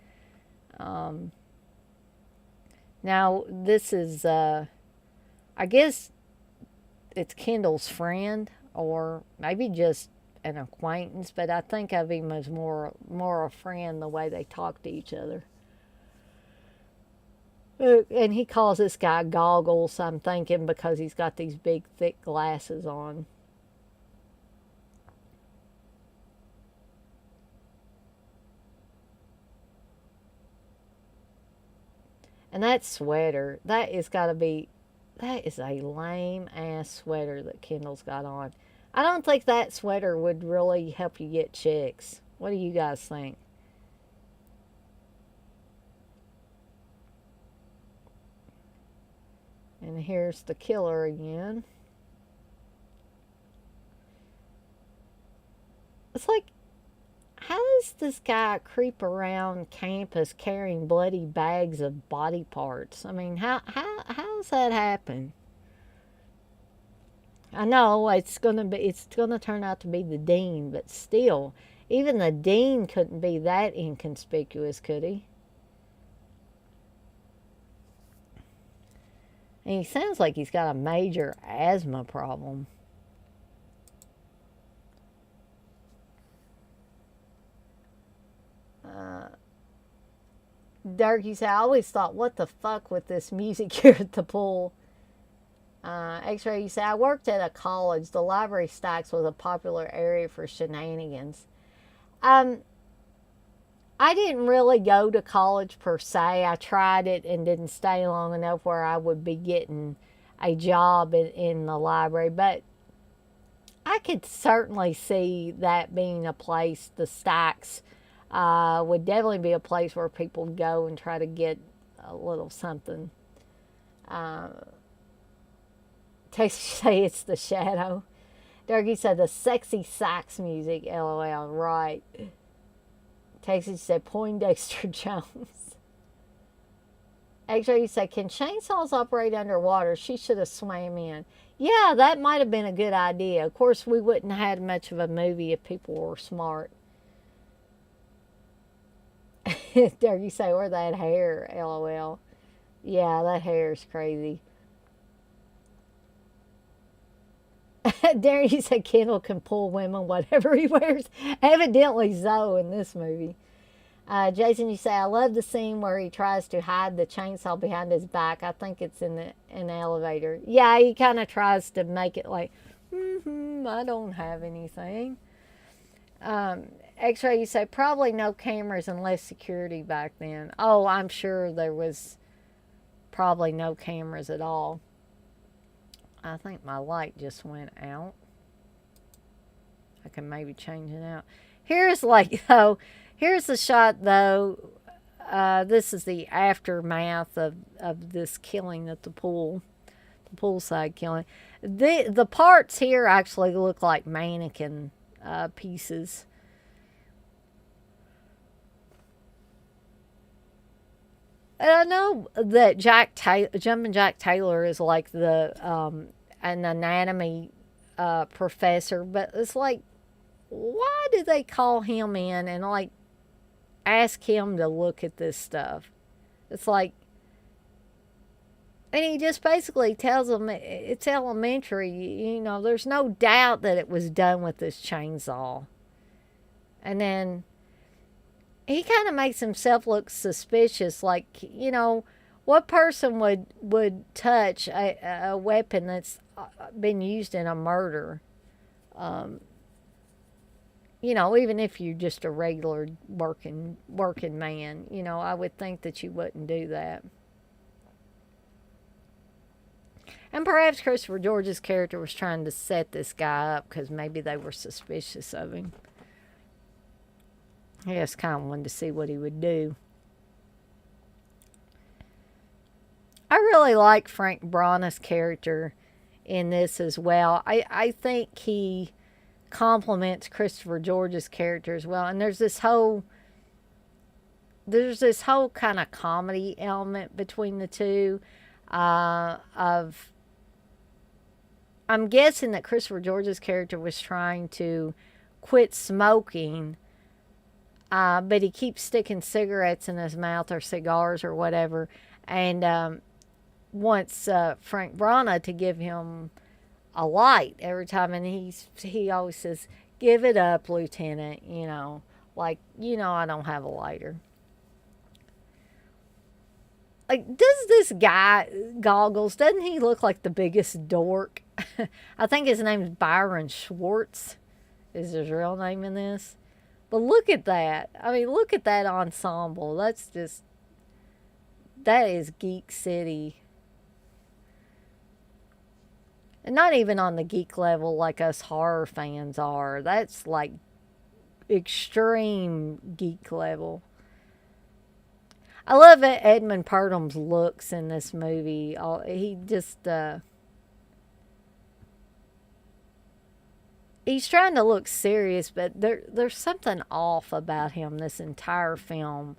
Now, this is, I guess it's Kendall's friend, or maybe just an acquaintance, but I think of him as more a friend, the way they talk to each other. And he calls this guy Goggles, I'm thinking, because he's got these big, thick glasses on. And that sweater, that is a lame ass sweater that Kendall's got on. I don't think that sweater would really help you get chicks. What do you guys think? And here's the killer again. It's like, how does this guy creep around campus carrying bloody bags of body parts? I mean, how does that happen? I know it's gonna turn out to be the dean, but still, even the dean couldn't be that inconspicuous, could he? And he sounds like he's got a major asthma problem. Dirk, you say, I always thought, what the fuck with this music here at the pool? X-Ray, you say, I worked at a college. The library stacks was a popular area for shenanigans. I I didn't really go to college per se. I tried it and didn't stay long enough where I would be getting a job in the library. But I could certainly see that being a place, the stacks would definitely be a place where people go and try to get a little something. Uh, Tasty say it's the shadow. Durkee said the sexy sax music, lol, right. Tasty said Poindexter Jones. X-Ray said, can chainsaws operate underwater? She should have swam in. Yeah, that might have been a good idea. Of course, we wouldn't have had much of a movie if people were smart. Durkee say, or that hair, lol. Yeah, that hair is crazy. Darren, you said Kendall can pull women whatever he wears. Evidently so in this movie. Jason, you say, I love the scene where he tries to hide the chainsaw behind his back. I think it's in the elevator. Yeah, he kind of tries to make it like, I don't have anything. X-Ray, you say, probably no cameras and less security back then. Oh, I'm sure there was probably no cameras at all. I think my light just went out. I can maybe change it out. Here's here's the shot though. This is the aftermath of this killing at the poolside killing. The parts here actually look like mannequin pieces. And I know that Jumpin' Jack Taylor is like an anatomy professor, but it's like, why do they call him in and like ask him to look at this stuff? It's like, and he just basically tells them it's elementary. You know, there's no doubt that it was done with this chainsaw. And then he kind of makes himself look suspicious. Like, you know, what person would touch a weapon that's been used in a murder? You know, even if you're just a regular working man, you know, I would think that you wouldn't do that. And perhaps Christopher George's character was trying to set this guy up because maybe they were suspicious of him. I just kind of wanted to see what he would do. I really like Frank Branagh's character in this as well. I think he complements Christopher George's character as well. And there's this whole kind of comedy element between the two. I'm guessing that Christopher George's character was trying to quit smoking, but he keeps sticking cigarettes in his mouth or cigars or whatever, and wants Frank Branagh to give him a light every time, and he always says, "Give it up, Lieutenant." You know, like, you know, I don't have a lighter. Like, does this guy goggles? Doesn't he look like the biggest dork? I think his name's Byron Schwartz. Is his real name in this? But look at that. I mean, look at that ensemble. That is Geek City. And not even on the geek level like us horror fans are. That's like extreme geek level. I love Edmund Purdom's looks in this movie. He just, he's trying to look serious, but there's something off about him this entire film.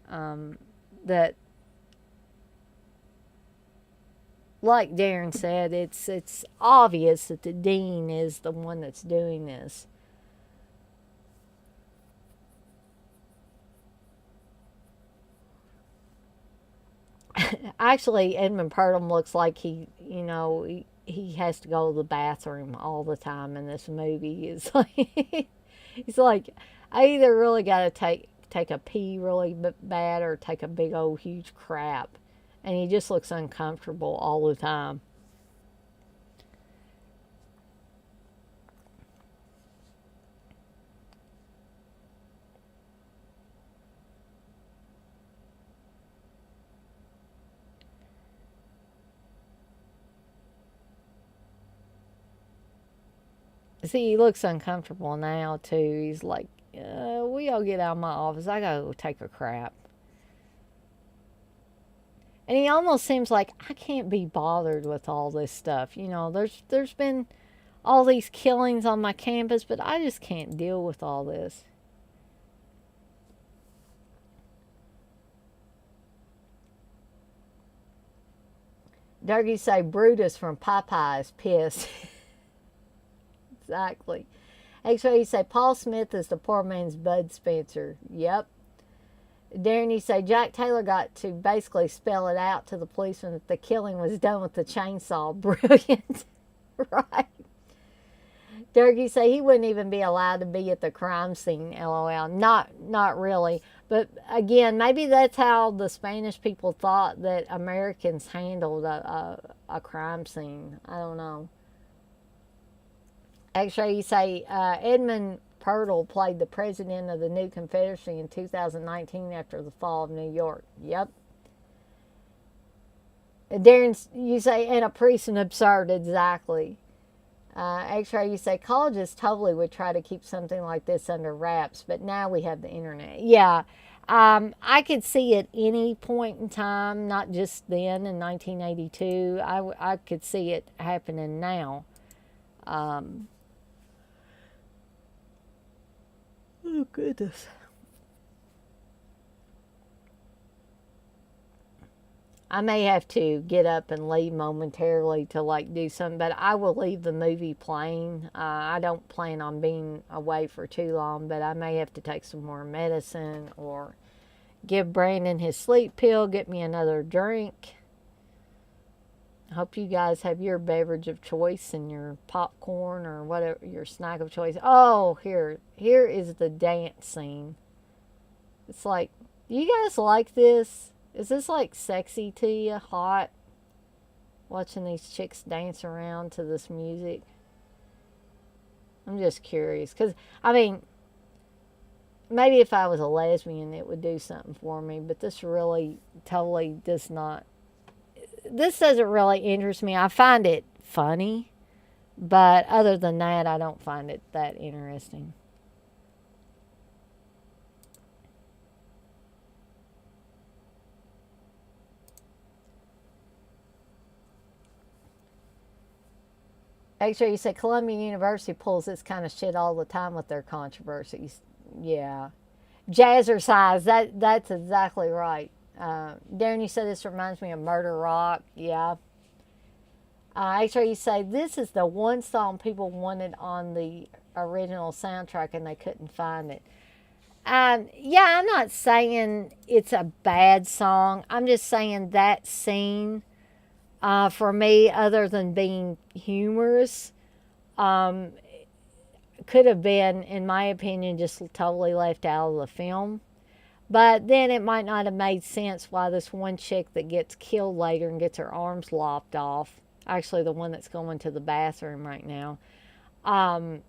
That, like Darren said, it's obvious that the dean is the one that's doing this. Actually, Edmund Purdom looks like he has to go to the bathroom all the time in this movie. It's like he's like, I either really got to take a pee really bad or take a big old huge crap, and he just looks uncomfortable all the time. See, he looks uncomfortable now, too. He's like, we all get out of my office. I gotta go take a crap. And he almost seems like I can't be bothered with all this stuff. You know, there's been all these killings on my campus, but I just can't deal with all this. Dougie say Brutus from Popeye is pissed. Exactly. X-Ray, you say Paul Smith is the poor man's Bud Spencer. Yep. Darren, you say Jack Taylor got to basically spell it out to the policeman that the killing was done with the chainsaw. Brilliant. Right. Derek, you say he wouldn't even be allowed to be at the crime scene. LOL. Not really. But again, maybe that's how the Spanish people thought that Americans handled a crime scene. I don't know. Actually, you say Edmund Purtle played the president of the new Confederacy in 2019 after the fall of New York. Yep. Darren, you say, and a priest and absurd, exactly. X-Ray, you say colleges totally would try to keep something like this under wraps, but now we have the internet. Yeah, I could see at any point in time, not just then in 1982. I could see it happening now. Um, oh goodness. I may have to get up and leave momentarily to like do something, but I will leave the movie playing. I don't plan on being away for too long, but I may have to take some more medicine or give Brandon his sleep pill, get me another drink. I hope you guys have your beverage of choice and your popcorn or whatever, your snack of choice. Oh, here is the dance scene. It's like, do you guys like this? Is this like sexy to you? Hot? Watching these chicks dance around to this music? I'm just curious. Because, I mean, maybe if I was a lesbian, it would do something for me. But this really totally does not. This doesn't really interest me. I find it funny. But other than that, I don't find it that interesting. Actually, you say Columbia University pulls this kind of shit all the time with their controversies. Yeah. Jazzercise, that's exactly right. Darren, you said this reminds me of Murder Rock. Yeah. Actually, you say this is the one song people wanted on the original soundtrack and they couldn't find it. Yeah, I'm not saying it's a bad song. I'm just saying that scene, for me, other than being humorous, um, could have been, in my opinion, just totally left out of the film. But then it might not have made sense why this one chick that gets killed later and gets her arms lopped off, actually the one that's going to the bathroom right now, um,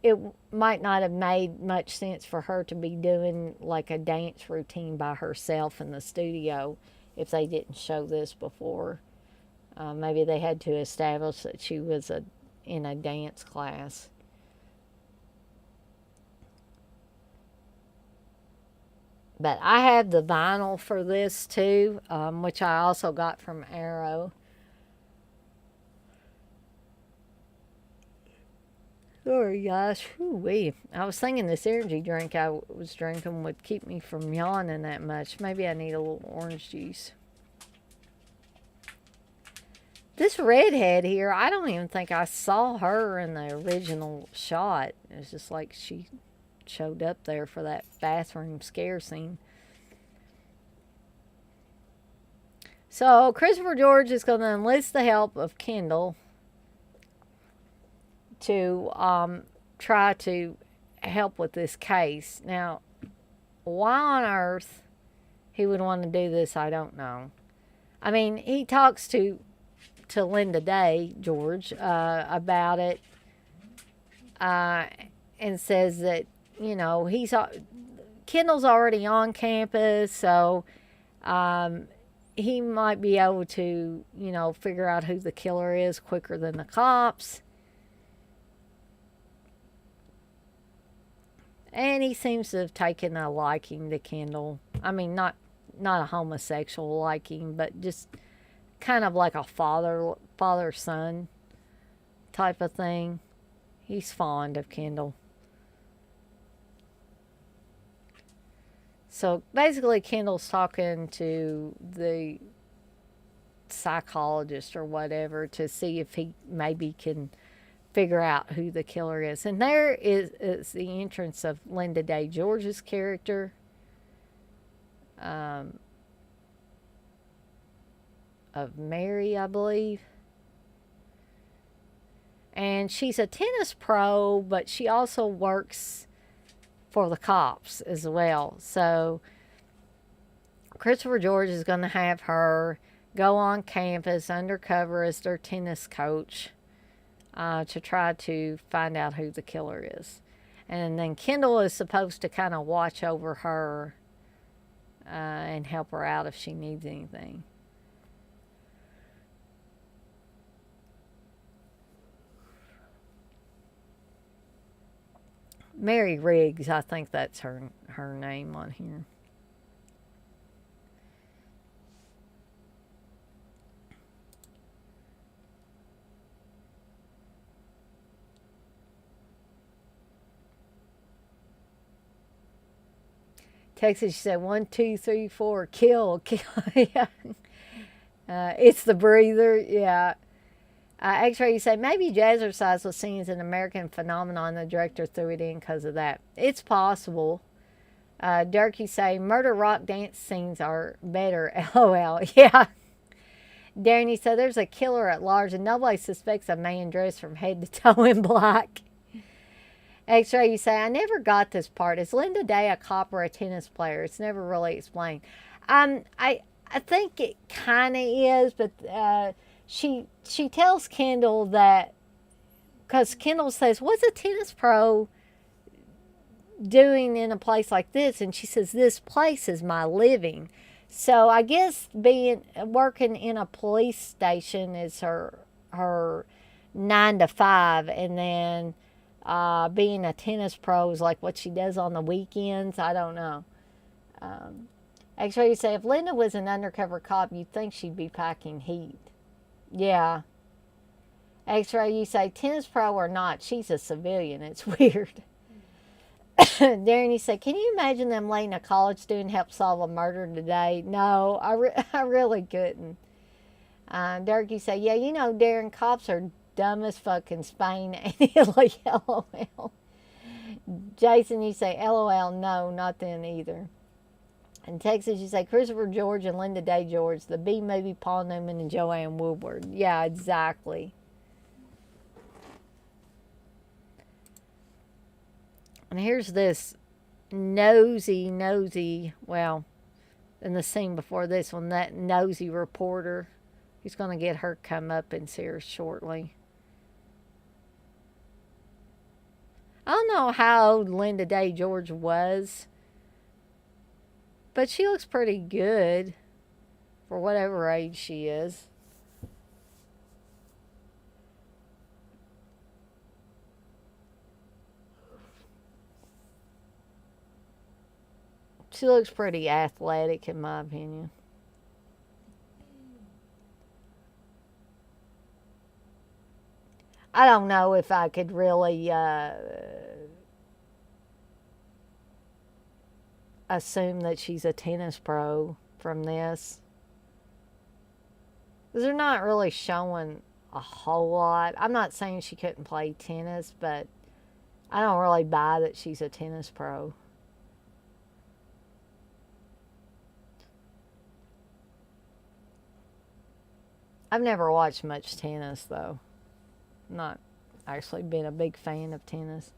it might not have made much sense for her to be doing like a dance routine by herself in the studio if they didn't show this before. Maybe they had to establish that she was in a dance class. But I have the vinyl for this too, which I also got from Arrow. Sorry, guys. Whew-wee. I was thinking this energy drink I was drinking would keep me from yawning that much. Maybe I need a little orange juice. This redhead here, I don't even think I saw her in the original shot. It's just like she showed up there for that bathroom scare scene. So Christopher George is going to enlist the help of Kendall to try to help with this case. Now, why on earth he would want to do this, I don't know. I mean, he talks to Linda Day, George, about it, and says that, you know, Kendall's already on campus, so he might be able to, you know, figure out who the killer is quicker than the cops. And he seems to have taken a liking to Kendall. I mean, not a homosexual liking, but just kind of like a father son type of thing. He's fond of Kendall. So basically, Kendall's talking to the psychologist or whatever to see if he maybe can figure out who the killer is. And there is the entrance of Linda Day George's character. Um, of Mary, I believe. And she's a tennis pro, but she also works for the cops as well. So Christopher George is going to have her go on campus undercover as their tennis coach to try to find out who the killer is. And then Kendall is supposed to kind of watch over her and help her out if she needs anything. Mary Riggs, I think that's her name on here. Texas, she said 1, 2, 3, 4, kill, kill. Yeah. It's the breather. Yeah. X-ray, you say maybe jazzercise was seen as an American phenomenon. The director threw it in because of that. It's possible. Dirk, you say murder rock dance scenes are better. LOL. Yeah. Darren, you say there's a killer at large and nobody suspects a man dressed from head to toe in black. X-ray, you say I never got this part. Is Linda Day a cop or a tennis player? It's never really explained. I think it kind of is, but she tells Kendall that because Kendall says, "What's a tennis pro doing in a place like this?" And she says, "This place is my living." So I guess working in a police station is her 9 to 5, and then being a tennis pro is like what she does on the weekends. I don't know. Actually, you say if Linda was an undercover cop, you'd think she'd be packing heat. Yeah. X-ray, you say tennis pro or not, she's a civilian. It's weird. Darren, you say, can you imagine them letting a college student help solve a murder today? No, I really couldn't. Derek, you say, yeah, Darren, cops are dumb as fuck in Spain and Italy. LOL. Jason, you say, LOL, no, not then either. In Texas, you say Christopher George and Linda Day George, the B movie, Paul Newman and Joanne Woodward. Yeah, exactly. And here's this nosy, well, in the scene before this one, that nosy reporter. He's going to get her come up in here shortly. I don't know how old Linda Day George was, but she looks pretty good for whatever age she is. She looks pretty athletic, in my opinion. I don't know if I could really assume that she's a tennis pro from this. Because they're not really showing a whole lot. I'm not saying she couldn't play tennis, but I don't really buy that she's a tennis pro. I've never watched much tennis, though. Not actually been a big fan of tennis.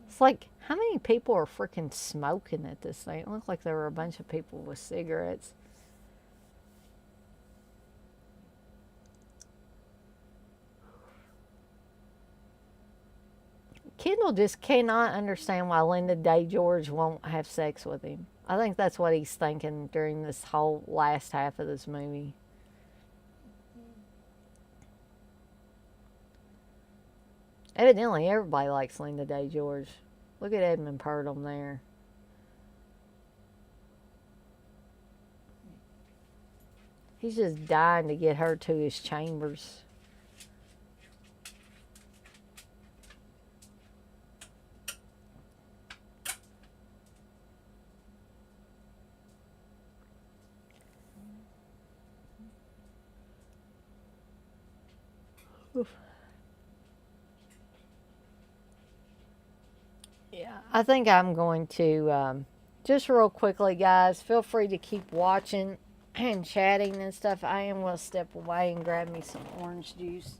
It's like, how many people are freaking smoking at this thing? It looked like there were a bunch of people with cigarettes. Kendall just cannot understand why Linda Day George won't have sex with him. I think that's what he's thinking during this whole last half of this movie. Evidently, everybody likes Linda Day George. Look at Edmund Purdom there. He's just dying to get her to his chambers. Oof. Yeah, I think I'm going to just real quickly, guys. Feel free to keep watching and chatting and stuff. I am going to step away and grab me some orange juice.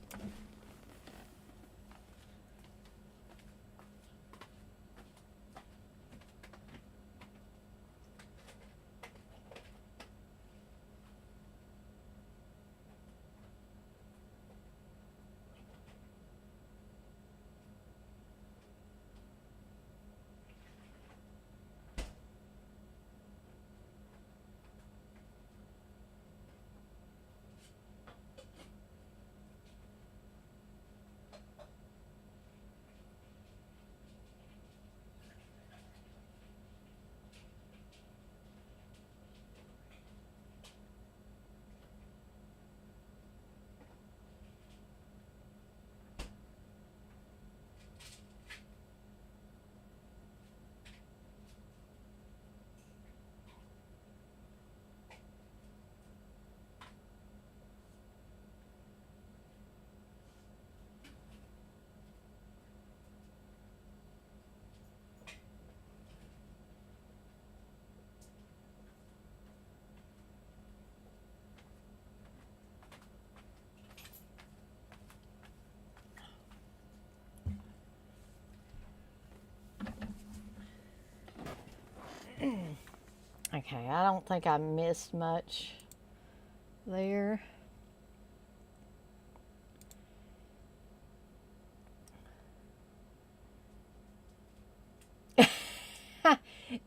Okay, I don't think I missed much there.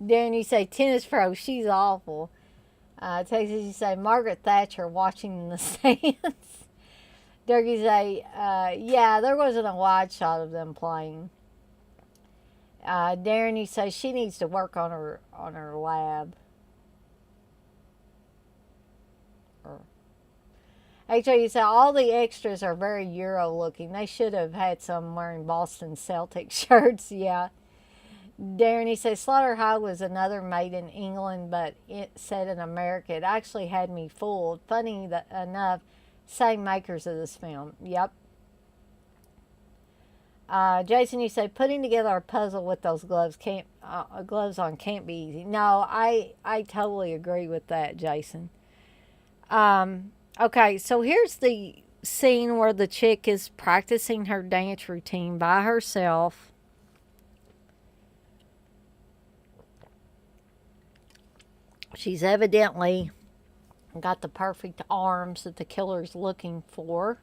Darren, you say tennis pro, she's awful. Texas, you say Margaret Thatcher watching in the stands. Dirk, you say, yeah, there wasn't a wide shot of them playing. Darren, you say she needs to work on her lab. Actually, you say all the extras are very Euro looking. They should have had some wearing Boston Celtic shirts. Yeah. Darren, he says Slaughterhouse was another made in England, but it said in America. It actually had me fooled. Funny enough, same makers of this film. Yep. Jason, you say putting together a puzzle with those gloves on can't be easy. No, I totally agree with that, Jason. Okay, so here's the scene where the chick is practicing her dance routine by herself. She's evidently got the perfect arms that the killer's looking for.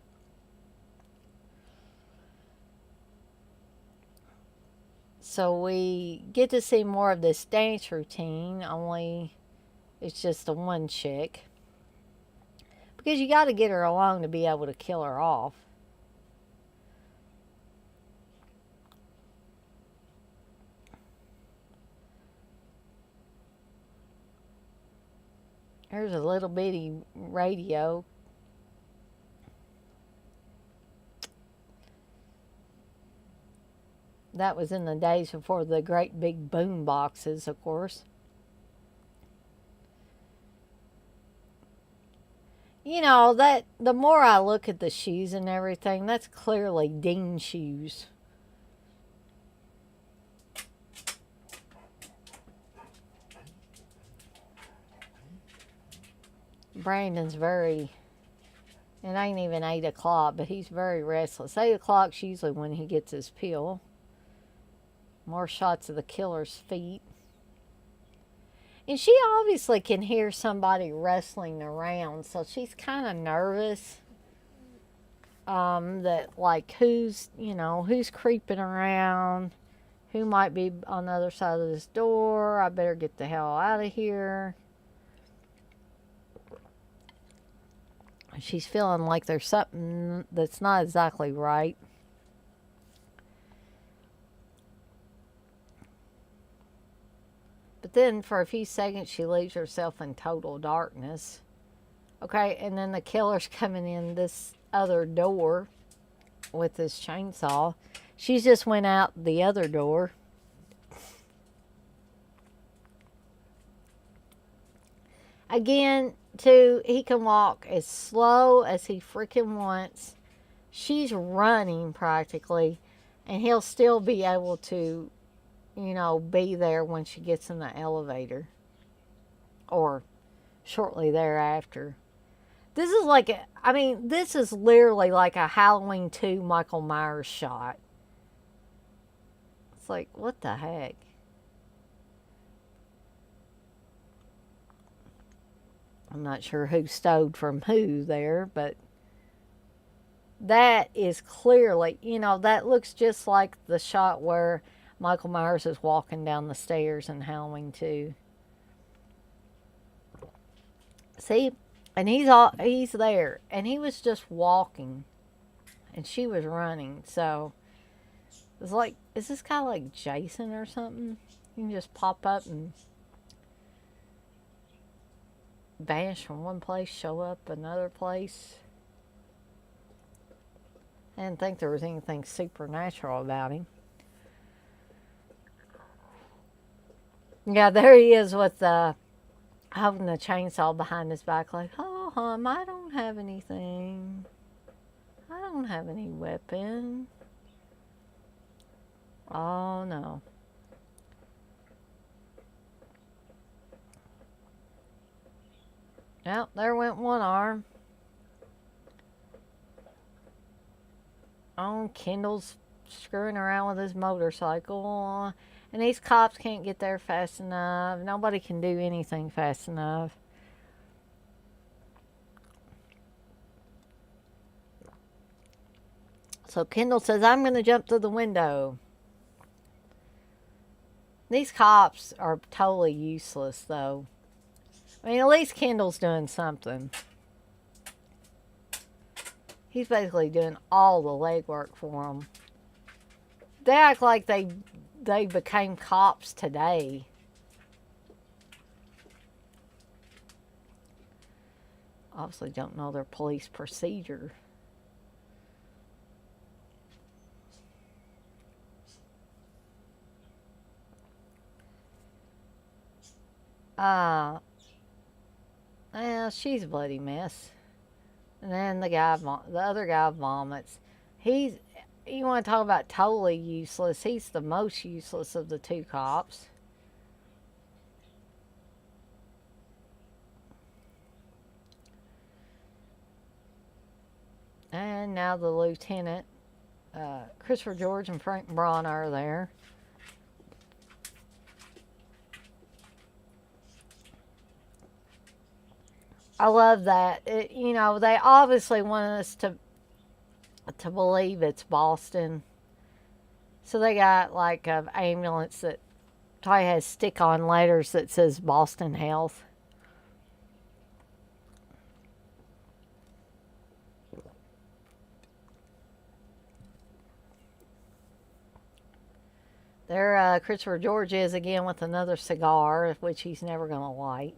So we get to see more of this dance routine, only it's just the one chick. Because you got to get her along to be able to kill her off. There's a little bitty radio. That was in the days before the great big boom boxes, of course. You know, that the more I look at the shoes and everything, that's clearly Dean shoes. Brandon's very, it ain't even 8 o'clock, but he's very restless. 8 o'clock's usually when he gets his pill. More shots of the killer's feet. And she obviously can hear somebody wrestling around, so she's kind of nervous. That like who's creeping around, who might be on the other side of this door. I better get the hell out of here. She's feeling like there's something that's not exactly right. then for a few seconds, she leaves herself in total darkness. Okay, and then the killer's coming in this other door with this chainsaw. She just went out the other door. Again, too, he can walk as slow as he freaking wants. She's running practically, and he'll still be able to, be there when she gets in the elevator or shortly thereafter. This is this is literally like a Halloween 2 Michael Myers shot. It's like, what the heck? I'm not sure who stole from who there, but that is clearly, that looks just like the shot where Michael Myers is walking down the stairs in Halloween 2. See? And he's there, and he was just walking, and she was running. So it's like, is this kind of like Jason or something? You can just pop up and vanish from one place, show up another place. I didn't think there was anything supernatural about him. Yeah, there he is with holding the chainsaw behind his back like, oh, I don't have anything. I don't have any weapon. Oh, no. Well, there went one arm. Oh, Kendall's screwing around with his motorcycle. And these cops can't get there fast enough. Nobody can do anything fast enough. So Kendall says, I'm going to jump through the window. These cops are totally useless, though. I mean, at least Kendall's doing something. He's basically doing all the legwork for them. They act like they became cops today. Obviously don't know their police procedure. Well, she's a bloody mess. And then the other guy vomits. You want to talk about totally useless. He's the most useless of the two cops. And now the lieutenant, Christopher George and Frank Braun are there. I love that. They obviously want us to believe it's Boston. So they got like an ambulance that probably has stick-on letters that says Boston Health. There, Christopher George is again with another cigar, which he's never going to light.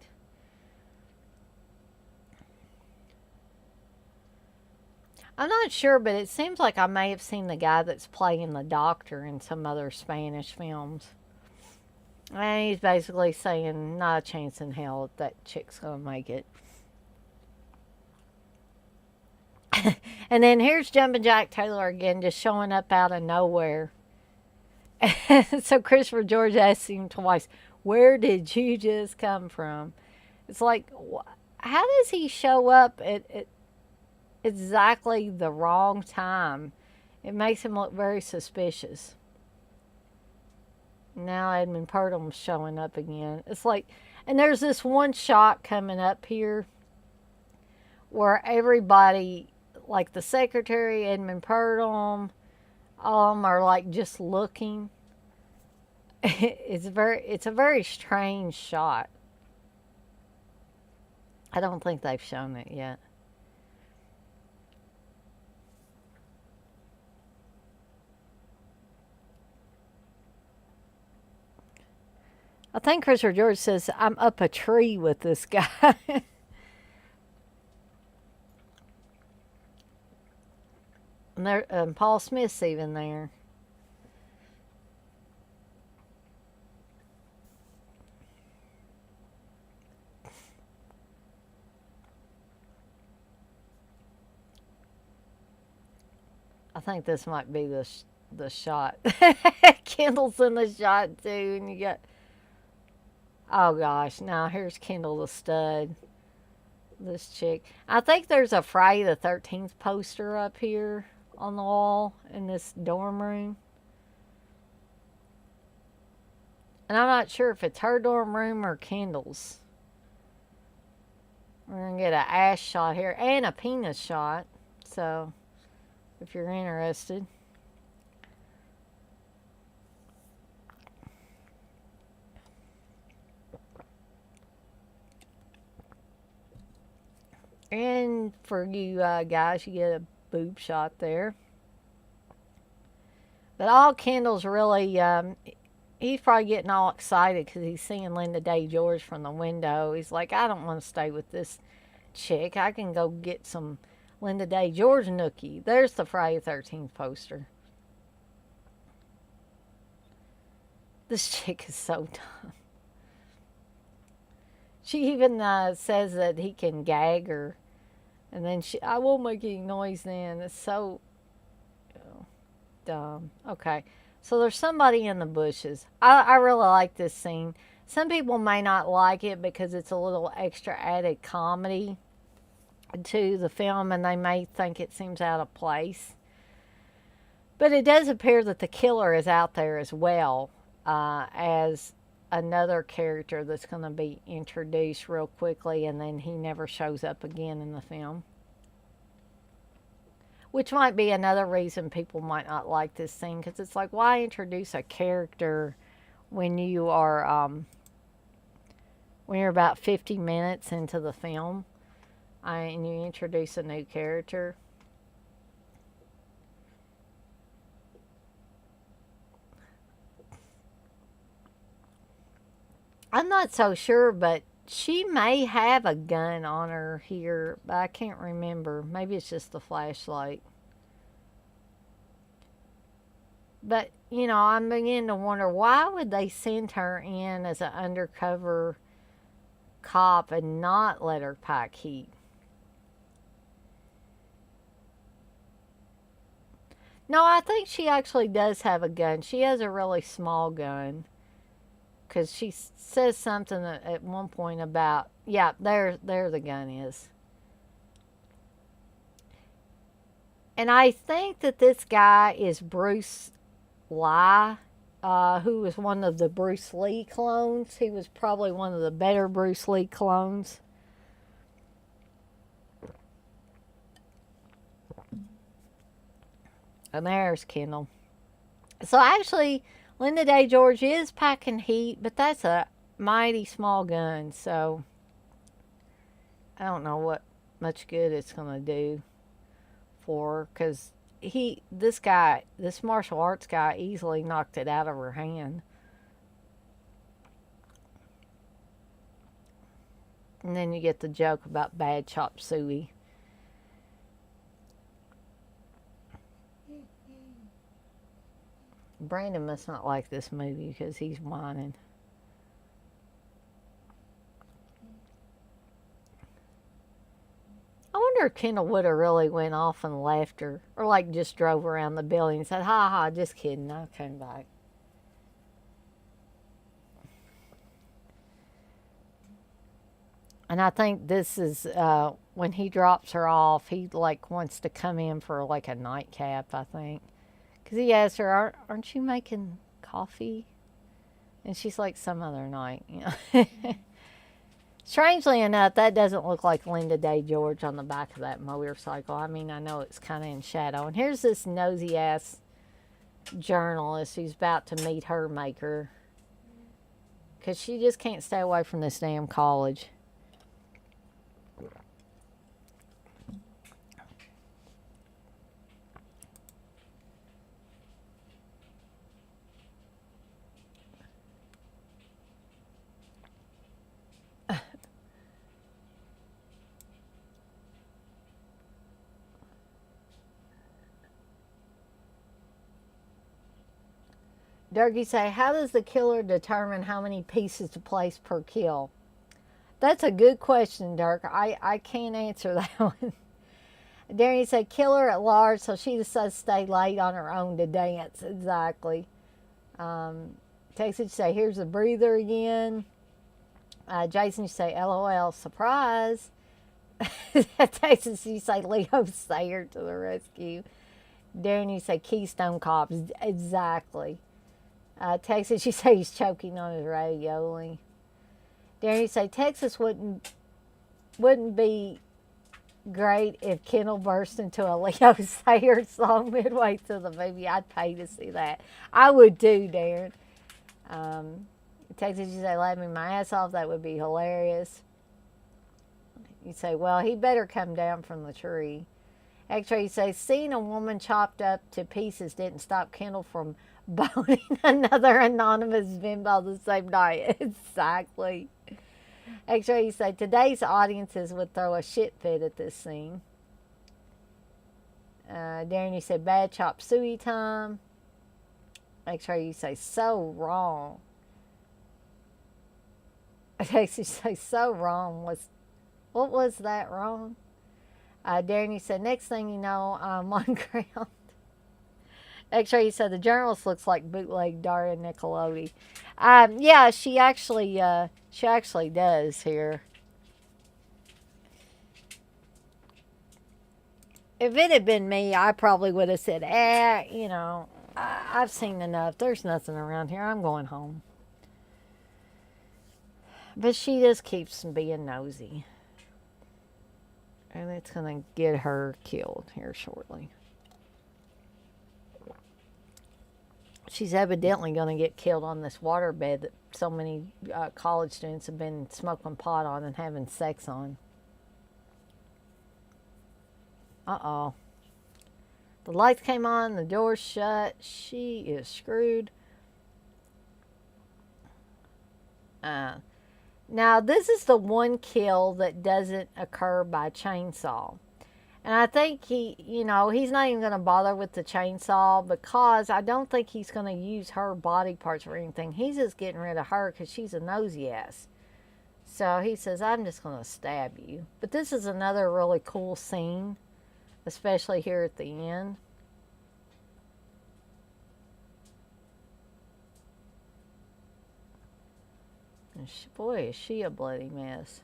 I'm not sure, but it seems like I may have seen the guy that's playing the doctor in some other Spanish films. And he's basically saying, not a chance in hell that chick's going to make it. And then here's Jumpin' Jack Taylor again, just showing up out of nowhere. So Christopher George asks him twice, where did you just come from? It's like, how does he show up at exactly the wrong time? It makes him look very suspicious. Now Edmund Purdle's showing up again. It's like, and there's this one shot coming up here where everybody, like the secretary, Edmund Purdle, all of them are like just looking. It's a very strange shot. I don't think they've shown it yet. I think Christopher George says, I'm up a tree with this guy. And there, Paul Smith's even there. I think this might be the shot. Kendall's in the shot too, and you got. Oh gosh, now here's Kendall the stud. This chick. I think there's a Friday the 13th poster up here on the wall in this dorm room. And I'm not sure if it's her dorm room or Kendall's. We're going to get an ass shot here and a penis shot. So, if you're interested. And for you guys, you get a boob shot there. But all Kendall's really, he's probably getting all excited because he's seeing Linda Day George from the window. He's like, I don't want to stay with this chick. I can go get some Linda Day George nookie. There's the Friday the 13th poster. This chick is so dumb. She even says that he can gag her. And then I won't make any noise then. It's so dumb. Okay. So there's somebody in the bushes. I really like this scene. Some people may not like it because it's a little extra added comedy to the film and they may think it seems out of place. But it does appear that the killer is out there as well as another character that's going to be introduced real quickly and then he never shows up again in the film. Which might be another reason people might not like this scene because it's like, why introduce a character when you are when you're about 50 minutes into the film and you introduce a new character? I'm not so sure, but she may have a gun on her here, but I can't remember. Maybe it's just the flashlight. But, you know, I'm beginning to wonder why would they send her in as an undercover cop and not let her pack heat? No, I think she actually does have a gun. She has a really small gun. Because she says something at one point about, yeah, there the gun is. And I think that this guy is Bruce Lee, who was one of the Bruce Lee clones. He was probably one of the better Bruce Lee clones. And there's Kendall. So actually, Linda Day George is packing heat, but that's a mighty small gun, so I don't know what much good it's going to do for her, because this martial arts guy easily knocked it out of her hand. And then you get the joke about bad chop suey. Brandon must not like this movie because he's whining. I wonder if Kendall would have really went off in laughter or like just drove around the building and said, ha ha, just kidding, I'll come back. And I think this is when he drops her off, he like wants to come in for like a nightcap, I think. Because he asks her, aren't you making coffee? And she's like, some other night. You know? Strangely enough, that doesn't look like Linda Day George on the back of that motorcycle. I mean, I know it's kind of in shadow. And here's this nosy ass journalist who's about to meet her maker. Because she just can't stay away from this damn college. Durkee say, how does the killer determine how many pieces to place per kill? That's a good question, Dirk. I can't answer that one. Darren say, killer at large, so she decides to stay late on her own to dance. Exactly. Texas, you say, here's the breather again. Jason, you say, LOL, surprise. Texas, you say, Leo Sayer to the rescue. Darren, you say, Keystone Cops. Exactly. Texas, you say he's choking on his ravioli. Darren, you say, Texas wouldn't be great if Kendall burst into a Leo Sayer song midway through the movie. I'd pay to see that. I would too, Darren. Texas, you say, laugh me my ass off. That would be hilarious. You say, well, he better come down from the tree. X-ray, you say, seeing a woman chopped up to pieces didn't stop Kendall from boning another anonymous bimbo the same night. Exactly. X-ray, you say, today's audiences would throw a shit fit at this scene. Darren, you said, bad chop suey time. X-ray, you say, so wrong. Texas, you say, so wrong. What was that wrong? Darren, you said, next thing you know, I'm on ground. X-ray, you said, the journalist looks like bootleg Daria Nicolodi. Yeah, she actually does here. If it had been me, I probably would have said, I've seen enough. There's nothing around here. I'm going home. But she just keeps being nosy. And it's going to get her killed here shortly. She's evidently going to get killed on this waterbed that so many college students have been smoking pot on and having sex on. Uh-oh. The lights came on, the door's shut. She is screwed. Now, this is the one kill that doesn't occur by chainsaw. And I think he's not even going to bother with the chainsaw because I don't think he's going to use her body parts or anything. He's just getting rid of her because she's a nosy ass. So he says, I'm just going to stab you. But this is another really cool scene, especially here at the end. And boy, is she a bloody mess.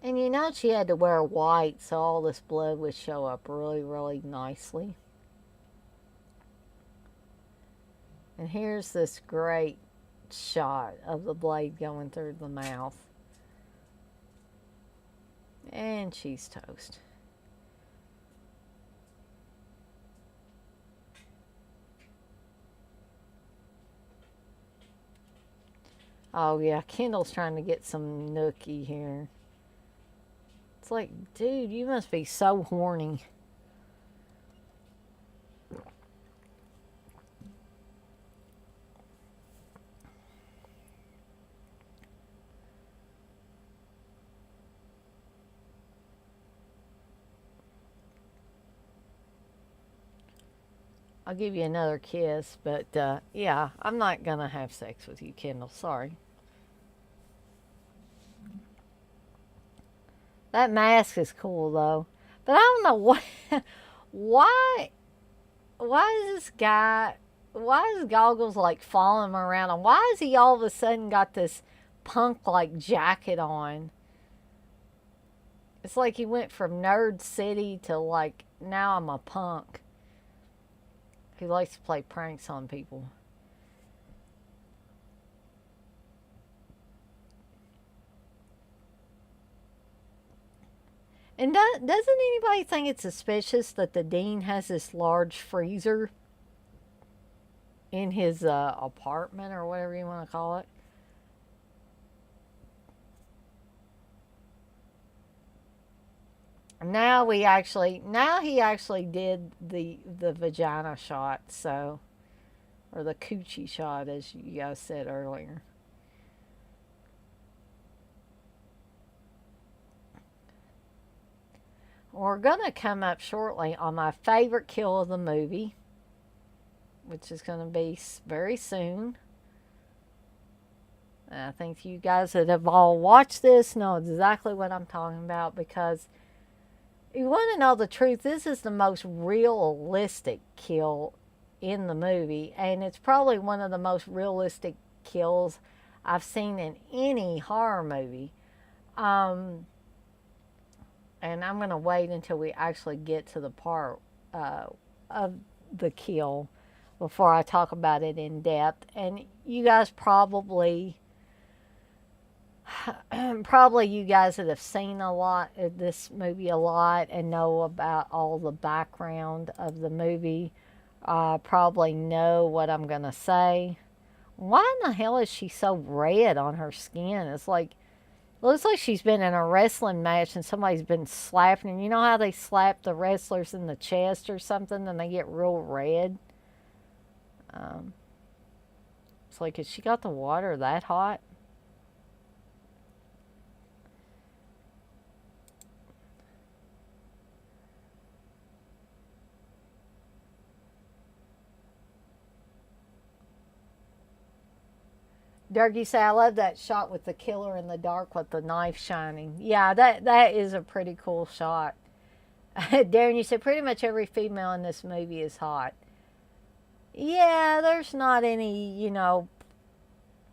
And she had to wear white so all this blood would show up really, really nicely. And here's this great shot of the blade going through the mouth. And she's toast. Oh yeah, Kendall's trying to get some nookie here. It's like, dude, you must be so horny. I'll give you another kiss, but yeah, I'm not gonna have sex with you, Kendall. Sorry. That mask is cool though, but I don't know what, why, why is this guy, why is Goggles like following him around, and why is he all of a sudden got this punk like jacket on? It's like he went from Nerd City to like now I'm a punk. He likes to play pranks on people. And doesn't anybody think it's suspicious that the dean has this large freezer in his apartment or whatever you want to call it? Now he actually did the vagina shot, so, or the coochie shot as you guys said earlier. we're going to come up shortly on my favorite kill of the movie, which is going to be very soon. And I think you guys that have all watched this know exactly what I'm talking about, because you want to know the truth, this is the most realistic kill in the movie, and it's probably one of the most realistic kills I've seen in any horror movie. And I'm going to wait until we actually get to the part of the kill before I talk about it in depth. And you guys probably you guys that have seen a lot of this movie a lot and know about all the background of the movie probably know what I'm going to say. Why in the hell is she so red on her skin? It's like, looks like she's been in a wrestling match and somebody's been slapping her. You know how they slap the wrestlers in the chest or something and they get real red? It's like, has she got the water that hot? Durkee say, I love that shot with the killer in the dark with the knife shining. Yeah, that is a pretty cool shot. Darren, you said pretty much every female in this movie is hot. Yeah, there's not any,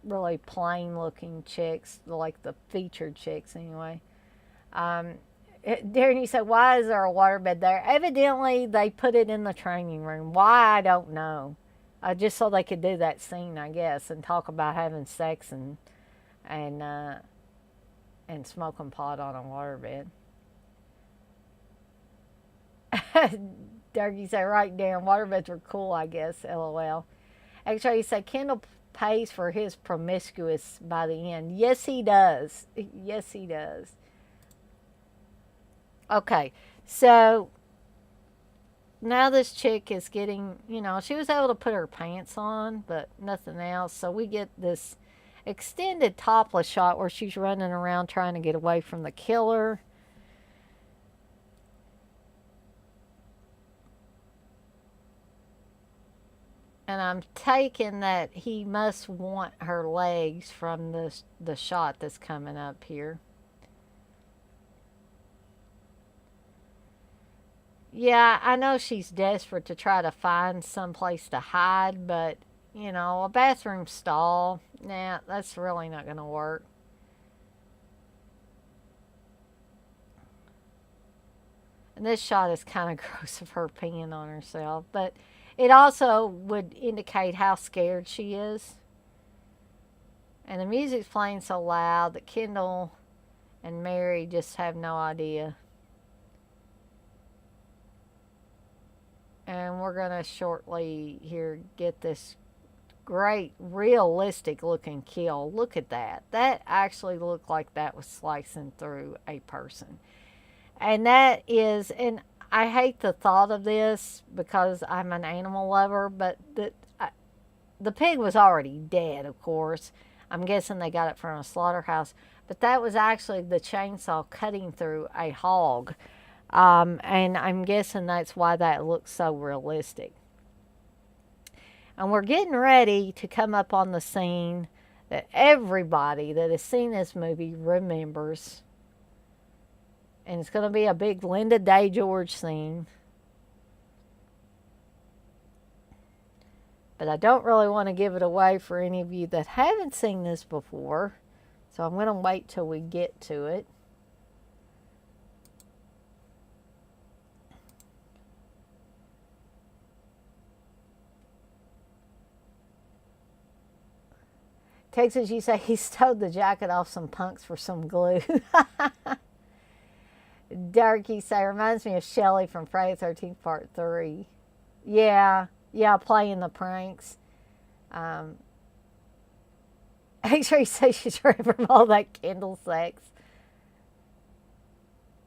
really plain looking chicks, like the featured chicks anyway. Darren, you said, why is there a waterbed there? Evidently, they put it in the training room. Why, I don't know. Just so they could do that scene, I guess, and talk about having sex and smoking pot on a waterbed. Dougie said, right, Darren, waterbeds were cool, I guess, LOL. Actually, you said, Kendall pays for his promiscuous by the end. Yes, he does. Yes, he does. Okay, so now this chick is getting, she was able to put her pants on, but nothing else. So we get this extended topless shot where she's running around trying to get away from the killer. And I'm taking that he must want her legs from the shot that's coming up here. Yeah, I know she's desperate to try to find some place to hide, but, a bathroom stall, nah, that's really not going to work. And this shot is kind of gross of her peeing on herself, but it also would indicate how scared she is. And the music's playing so loud that Kendall and Mary just have no idea. And we're going to shortly here get this great realistic looking kill. Look at that. That actually looked like that was slicing through a person. And that is, and I hate the thought of this because I'm an animal lover, but the pig was already dead, of course. I'm guessing they got it from a slaughterhouse. But that was actually the chainsaw cutting through a hog. And I'm guessing that's why that looks so realistic. And we're getting ready to come up on the scene that everybody that has seen this movie remembers. And it's going to be a big Linda Day George scene. But I don't really want to give it away for any of you that haven't seen this before. So I'm going to wait till we get to it. Texas, you say he stowed the jacket off some punks for some glue. Darky say, reminds me of Shelley from Friday the 13th Part 3. Yeah, playing the pranks. X-Ray says she's ready from all that Kendall sex.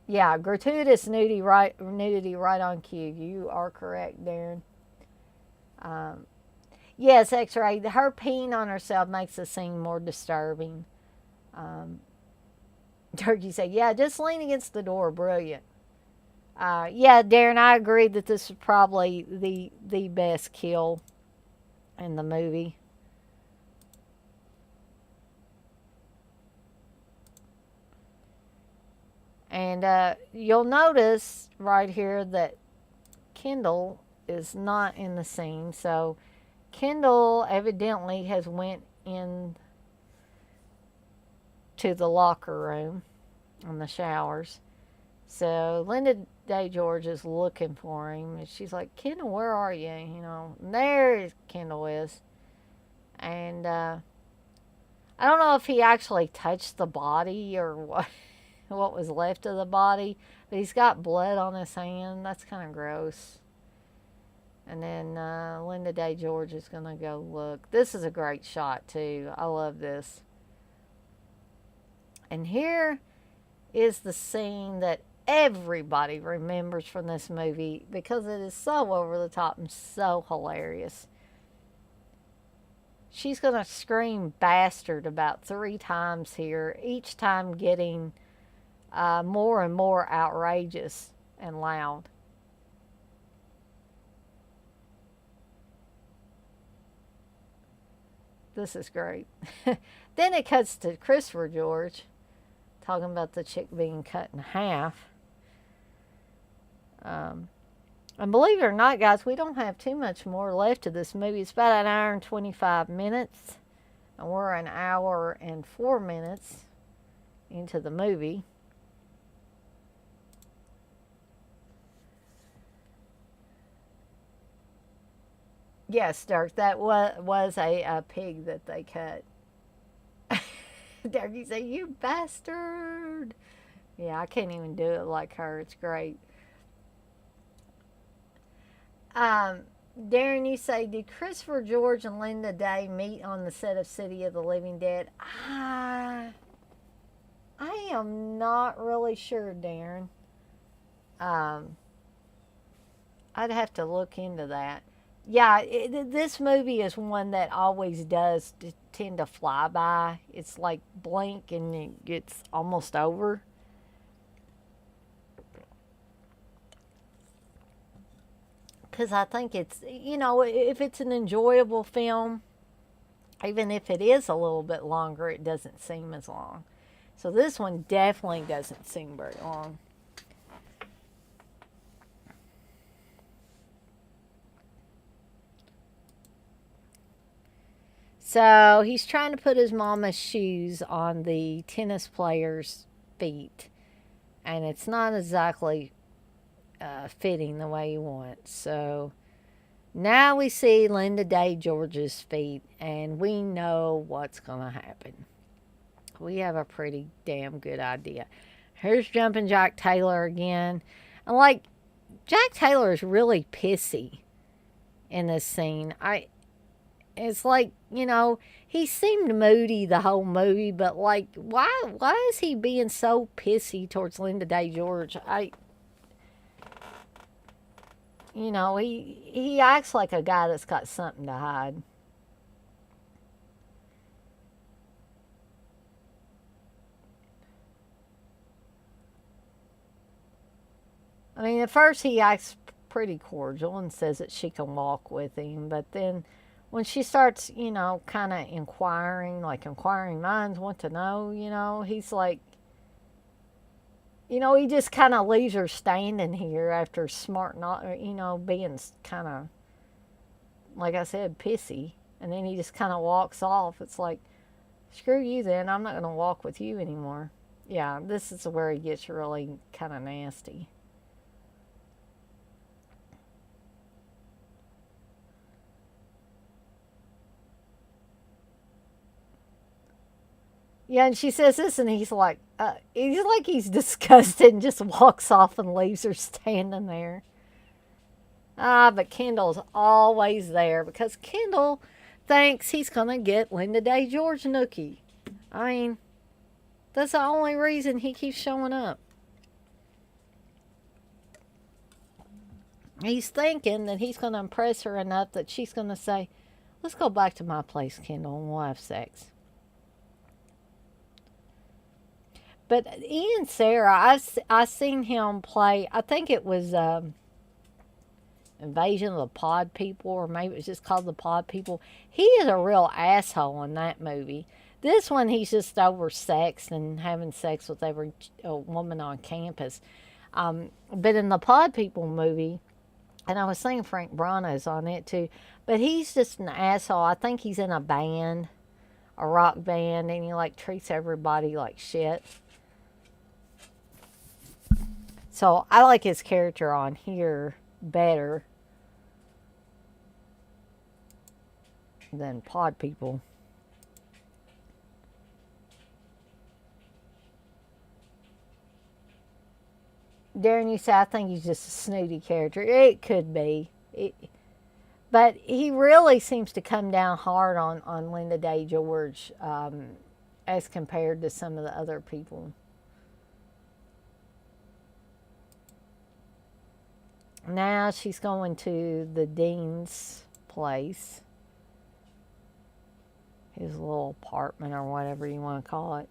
Yeah, gratuitous nudity right on cue. You are correct, Darren. Yes, X-Ray, her peeing on herself makes the scene more disturbing. Turkey said, yeah, just lean against the door. Brilliant. Yeah, Darren, I agree that this is probably the best kill in the movie. And you'll notice right here that Kendall is not in the scene. So Kendall evidently has went in to the locker room in the showers. So Linda Day George is looking for him, and she's like, "Kendall, where are you?" You know, and there Kendall is, and I don't know if he actually touched the body or what, what was left of the body, but he's got blood on his hand. That's kind of gross. And then Linda Day George is gonna go look. This is a great shot too. I love this. And here is the scene that everybody remembers from this movie because it is so over the top and so hilarious. She's going to scream bastard about 3 times here, each time getting more and more outrageous and loud. This is great. Then it cuts to Christopher George talking about the chick being cut in half. Um, and believe it or not, guys, we don't have too much more left of this movie. It's about an hour and 25 minutes, and we're an hour and 4 minutes into the movie. Yes, Dirk, that was a pig that they cut. Dirk, you say, "You bastard." Yeah, I can't even do it like her. It's great. Um, Darren, you say, did Christopher George and Linda Day meet on the set of City of the Living Dead? I am not really sure, Darren. Um, I'd have to look into that. Yeah, this movie is one that always does tend to fly by. It's like blink and it's almost over. Because I think it's, if it's an enjoyable film, even if it is a little bit longer, it doesn't seem as long. So this one definitely doesn't seem very long. So he's trying to put his mama's shoes on the tennis player's feet, and it's not exactly fitting the way he wants. So now we see Linda Day George's feet, and we know what's going to happen. We have a pretty damn good idea. Here's Jumpin' Jack Taylor again. And like, Jack Taylor is really pissy in this scene. It's like, he seemed moody the whole movie, but like, why is he being so pissy towards Linda Day George? He acts like a guy that's got something to hide. I mean, at first he acts pretty cordial and says that she can walk with him, but then when she starts, kind of inquiring, like inquiring minds want to know, he's like, he just kind of leaves her standing here after smart, not, being kind of, like I said, pissy. And then he just kind of walks off. It's like, screw you then. I'm not going to walk with you anymore. Yeah, this is where he gets really kind of nasty. Yeah, and she says this, and he's disgusted and just walks off and leaves her standing there. But Kendall's always there because Kendall thinks he's going to get Linda Day George Nookie. I mean, that's the only reason he keeps showing up. He's thinking that he's going to impress her enough that she's going to say, "Let's go back to my place, Kendall, and we'll have sex." But Ian Sarah, I seen him play. I think it was Invasion of the Pod People, or maybe it's just called the Pod People. He is a real asshole in that movie. This one, he's just oversexed and having sex with every woman on campus. But in the Pod People movie, and I was thinking Frank Brano's on it too, but he's just an asshole. I think he's in a band, a rock band, and he like treats everybody like shit. So I like his character on here better than Pod People. Darren, you say I think he's just a snooty character. It could be. But he really seems to come down hard on Linda Day George as compared to some of the other people. Now she's going to the dean's place, his little apartment or whatever you want to call it.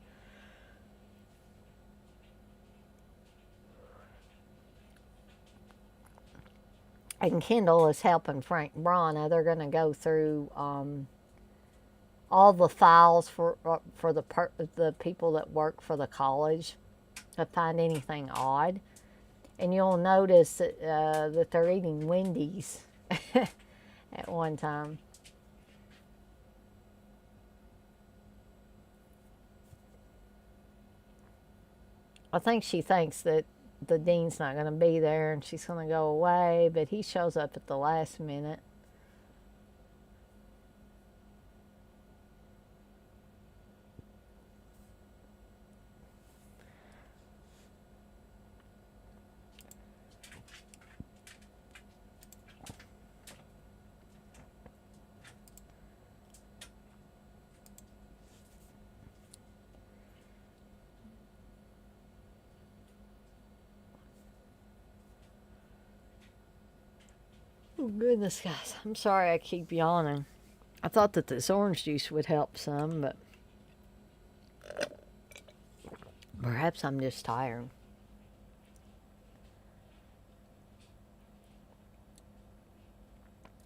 And Kendall is helping Frank Brana. They're going to go through all the files for the people that work for the college to find anything odd. And you'll notice that they're eating Wendy's at one time. I think she thinks that the dean's not going to be there and she's going to go away, but he shows up at the last minute. Oh, goodness, guys. I'm sorry I keep yawning. I thought that this orange juice would help some, but perhaps I'm just tired.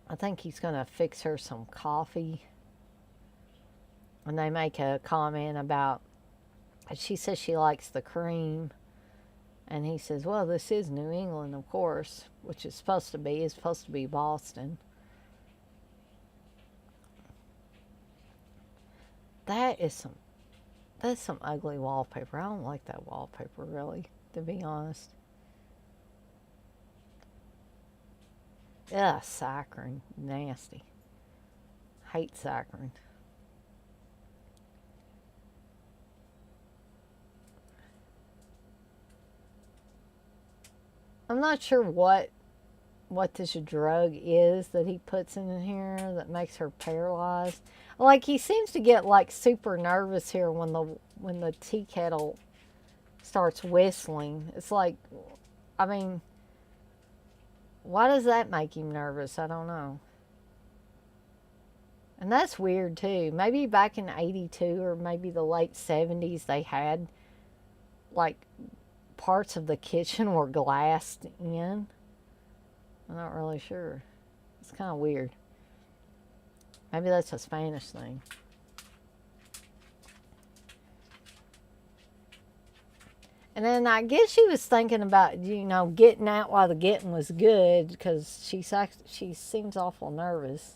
I think he's going to fix her some coffee. And they make a comment about, she says she likes the cream. And he says, well, this is New England, of course, which is supposed to be. It's supposed to be Boston. That's some ugly wallpaper. I don't like that wallpaper, really, to be honest. Ugh, saccharine. Nasty. Hate saccharine. I'm not sure what this drug is that he puts in here that makes her paralyzed. Like he seems to get like super nervous here when the tea kettle starts whistling. It's like, I mean, why does that make him nervous? I don't know. And that's weird too. Maybe back in 82 or maybe the late 70s they had like parts of the kitchen were glassed in. I'm not really sure. It's kind of weird. Maybe that's a Spanish thing. And then I guess she was thinking about, getting out while the getting was good because she seems awful nervous.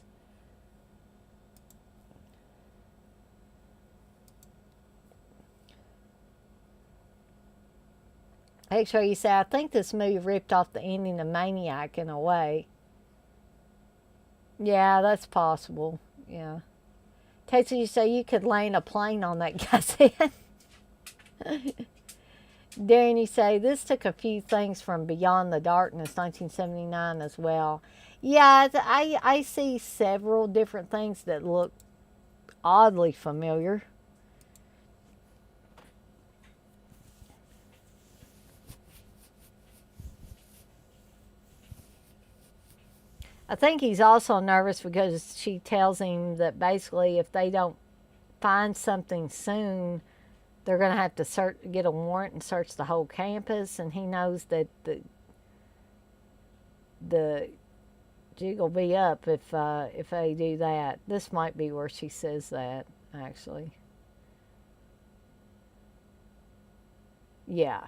Actually, you say, I think this movie ripped off the ending of Maniac in a way. Yeah, that's possible. Yeah. Texas, you say you could land a plane on that guy's head. Darren, you say, this took a few things from Beyond the Darkness, 1979 as well. Yeah, I see several different things that look oddly familiar. I think he's also nervous because she tells him that basically if they don't find something soon, they're going to have to get a warrant and search the whole campus, and he knows that the jig will be up if they do that. This might be where she says that, actually. Yeah.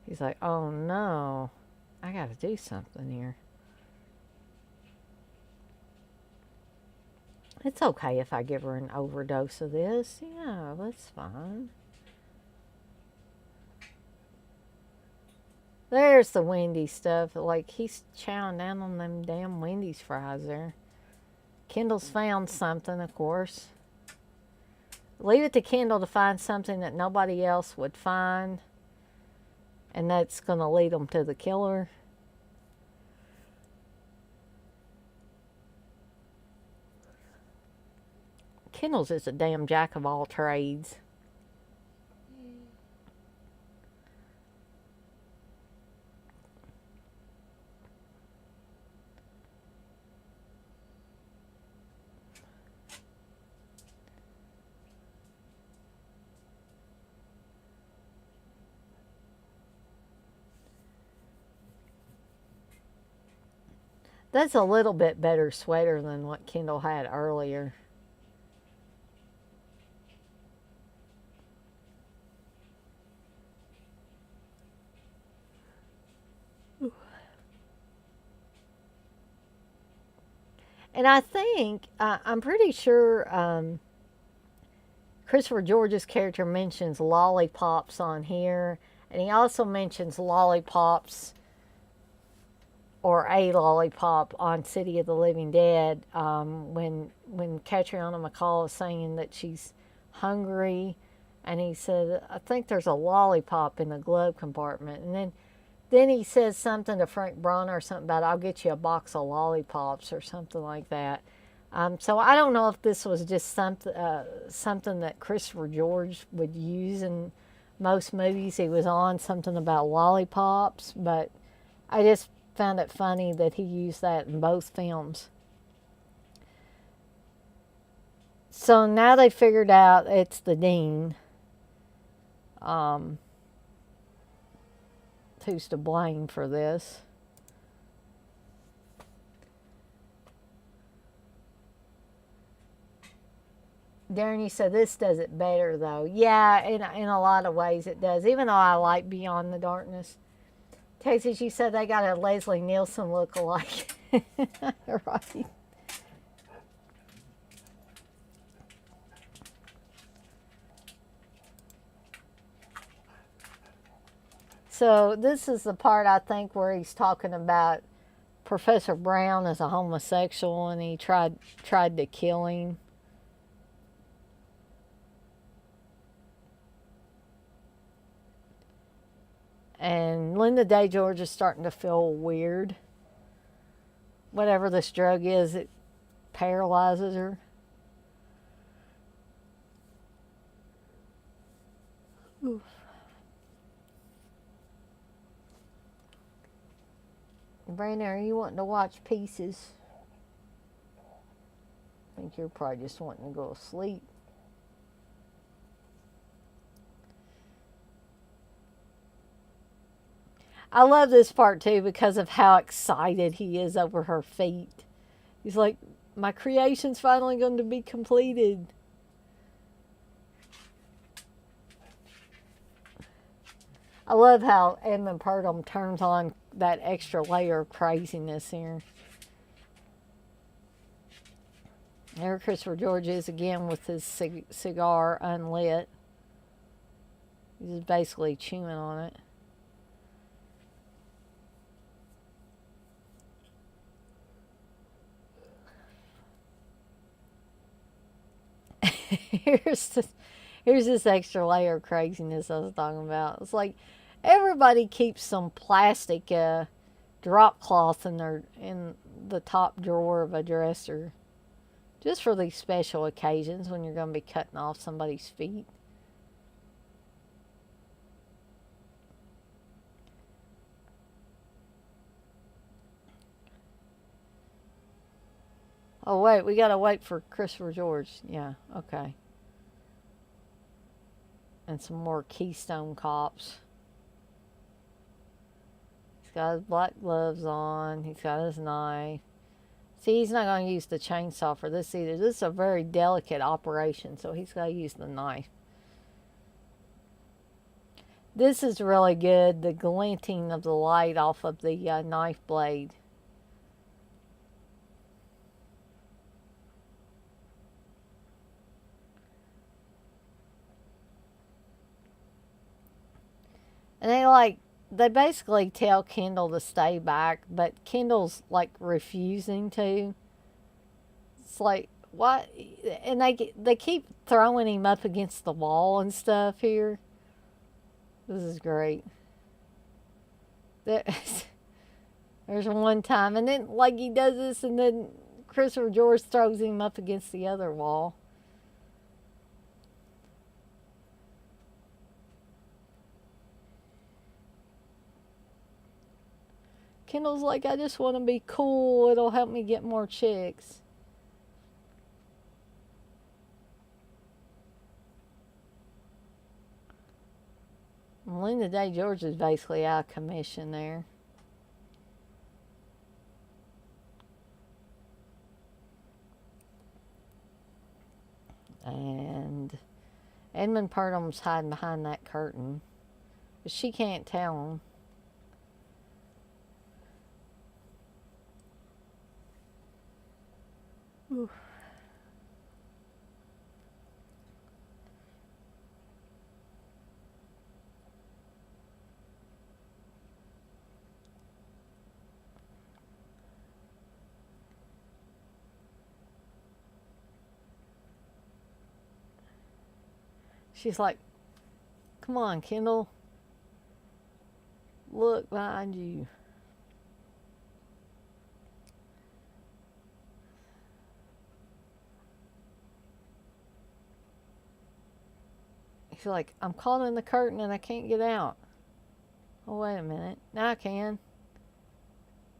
He's like, oh no, I got to do something here. It's okay if I give her an overdose of this. Yeah, that's fine. There's the Wendy's stuff. Like, he's chowing down on them damn Wendy's fries there. Kendall's found something, of course. Leave it to Kendall to find something that nobody else would find. And that's going to lead them to the killer. Kendall's just a damn jack of all trades. That's a little bit better sweater than what Kendall had earlier. And I think, I'm pretty sure Christopher George's character mentions lollipops on here. And he also mentions lollipops or a lollipop on City of the Living Dead when Catriona McCall is saying that she's hungry, and he said, I think there's a lollipop in the glove compartment. And then he says something to Frank Bronner or something about, I'll get you a box of lollipops or something like that. So I don't know if this was just something that Christopher George would use in most movies he was on, something about lollipops, but I just found it funny that he used that in both films. So now they figured out it's the dean who's to blame for this. Darren, you said this does it better, though. Yeah, in a lot of ways it does, even though I like Beyond the Darkness. Texas, you said they got a Leslie Nielsen look-alike. Right. So this is the part, I think, where he's talking about Professor Brown as a homosexual, and he tried to kill him. And Linda Day George is starting to feel weird. Whatever this drug is, it paralyzes her. Oof. Brandon, are you wanting to watch Pieces? I think you're probably just wanting to go to sleep. I love this part too because of how excited he is over her feet. He's like, my creation's finally going to be completed. I love how Edmund Purdom turns on that extra layer of craziness here. There Christopher George is again with his cigar unlit. He's basically chewing on it. here's this extra layer of craziness I was talking about. It's like everybody keeps some plastic drop cloth in the top drawer of a dresser, just for these special occasions when you're going to be cutting off somebody's feet. Oh, wait, we gotta wait for Christopher George. Yeah, okay. And some more Keystone cops. He's got his black gloves on. He's got his knife. See, he's not going to use the chainsaw for this either. This is a very delicate operation, so he's got to use the knife. This is really good, the glinting of the light off of the knife blade. And they basically tell Kendall to stay back, but Kendall's like refusing to. It's like, what? And they keep throwing him up against the wall and stuff here. This is great. There's one time, and then like he does this, and then Christopher George throws him up against the other wall. Kendall's like, I just want to be cool. It'll help me get more chicks. Melinda Day George is basically out of commission there. And Edmund Purdum's hiding behind that curtain. But she can't tell him. Ooh. She's like, come on, Kendall. Look behind you. He's like, I'm caught in the curtain and I can't get out. Oh, wait a minute. Now I can.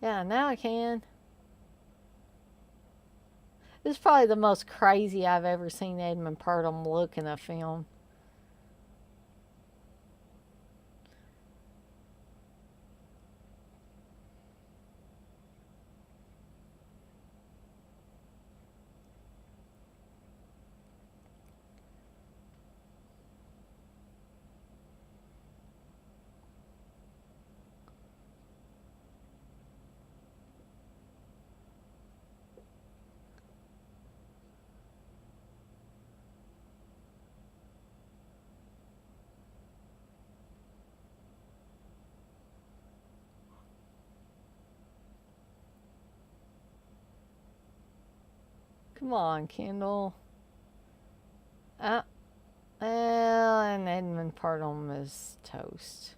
Yeah, now I can. This is probably the most crazy I've ever seen Edmund Purdom look in a film. Come on, Kendall. Well, and Edmund Purdom is toast.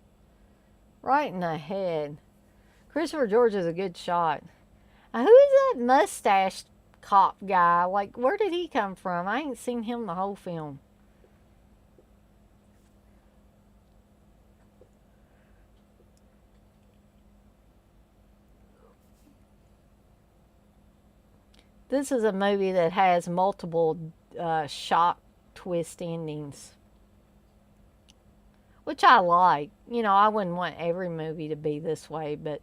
Right in the head. Christopher George is a good shot. Who is that mustached cop guy? Like, where did he come from? I ain't seen him the whole film. This is a movie that has multiple shock twist endings, which I like. You know, I wouldn't want every movie to be this way, but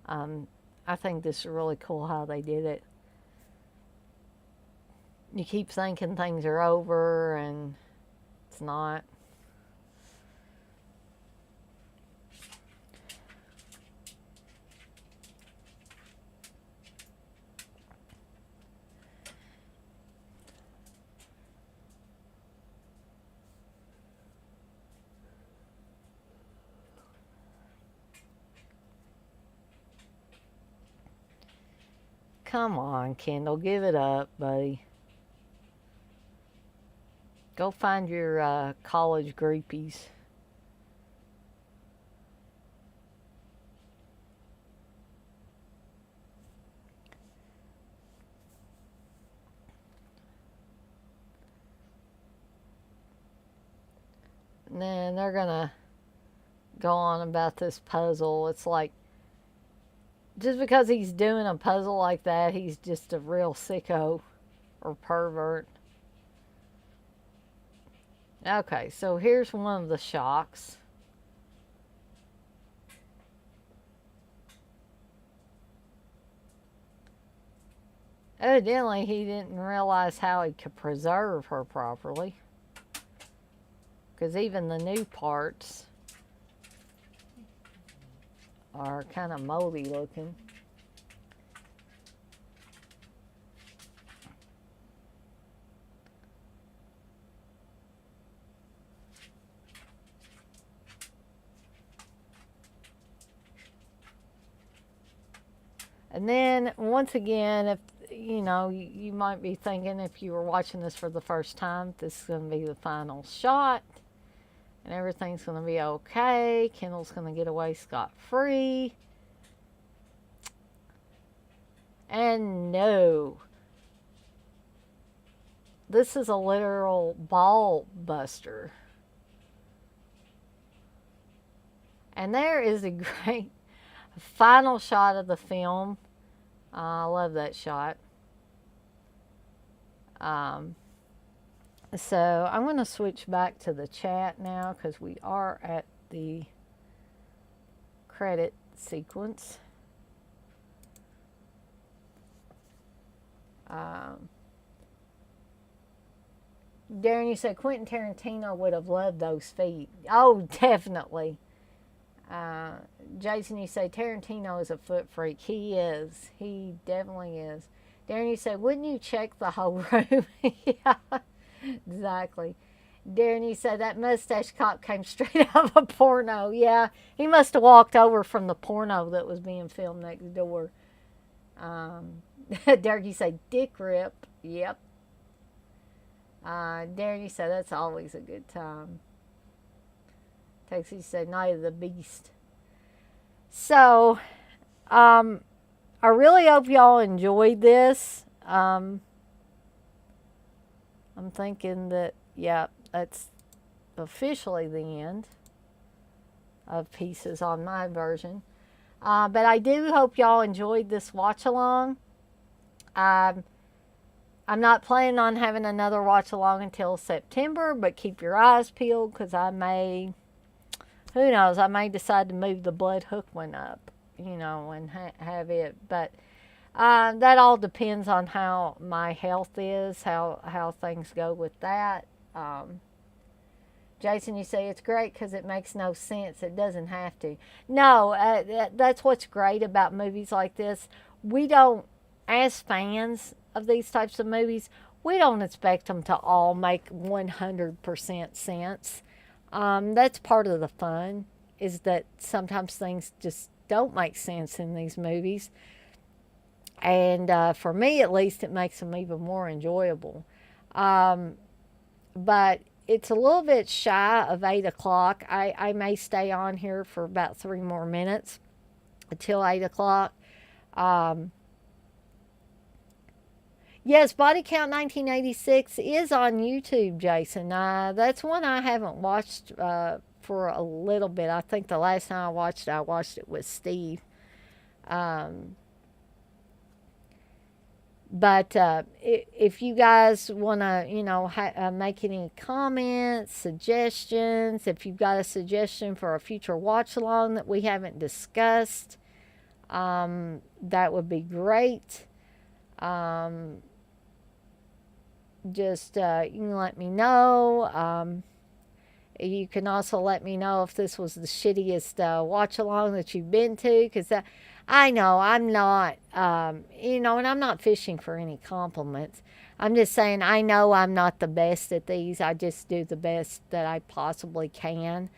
I think this is really cool how they did it. You keep thinking things are over, and it's not. Come on, Kendall, give it up, buddy. Go find your college groupies. And then they're gonna go on about this puzzle. It's like Just because he's doing a puzzle like that, he's just a real sicko or pervert. Okay, so here's one of the shocks. Evidently, he didn't realize how he could preserve her properly. Because even the new parts are kind of moldy looking. And then, once again, if you might be thinking, if you were watching this for the first time, this is going to be the final shot and everything's going to be okay. Kendall's going to get away scot-free. And no, this is a literal ball buster. And there is a great final shot of the film. I love that shot. So I'm going to switch back to the chat now because we are at the credit sequence. Darren, you said Quentin Tarantino would have loved those feet. Oh, definitely. Jason, you say Tarantino is a foot freak. He is. He definitely is. Darren, you say, wouldn't you check the whole room? Yeah, exactly. Darren, you said that mustache cop came straight out of a porno. Yeah, he must have walked over from the porno that was being filmed next door. Derek, you say dick rip. Yep. Darren, you said that's always a good time. Texas said Night of the Beast. So, I really hope y'all enjoyed this. I'm thinking that, yeah, that's officially the end of pieces on my version. But I do hope y'all enjoyed this watch along. I'm not planning on having another watch along until September, but keep your eyes peeled because I may, who knows, I may decide to move the Blood Hook one up, and have it. But that all depends on how my health is, how things go with that. Jason, you say it's great because it makes no sense. It doesn't have to. No, that's what's great about movies like this. We don't, as fans of these types of movies, we don't expect them to all make 100% sense. That's part of the fun, is that sometimes things just don't make sense in these movies. And for me, at least, it makes them even more enjoyable. But it's a little bit shy of 8 o'clock. I may stay on here for about 3 more minutes until 8 o'clock. Yes, Body Count 1986 is on YouTube, Jason. That's one I haven't watched for a little bit. I think the last time I watched it with Steve. But if you guys want to, make any comments, suggestions, if you've got a suggestion for a future watch along that we haven't discussed, that would be great. Just you can let me know. You can also let me know if this was the shittiest watch along that you've been to, because I know I'm not, and I'm not fishing for any compliments. I'm just saying I know I'm not the best at these. I just do the best that I possibly can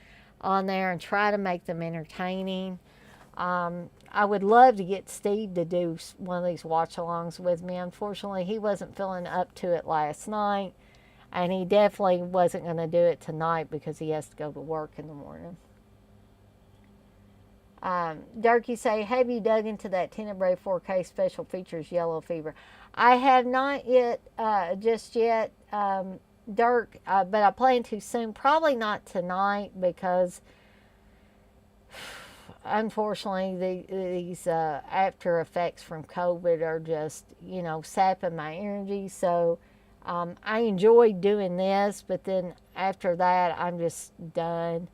on there and try to make them entertaining. I would love to get Steve to do one of these watch-alongs with me. Unfortunately, he wasn't feeling up to it last night, and he definitely wasn't going to do it tonight because he has to go to work in the morning. Dirk, you say, have you dug into that Tenebrae 4K special features Yellow Fever? I have not yet, just yet, Dirk, but I plan to soon. Probably not tonight because unfortunately, these after effects from COVID are just, sapping my energy. So I enjoyed doing this, but then after that, I'm just done.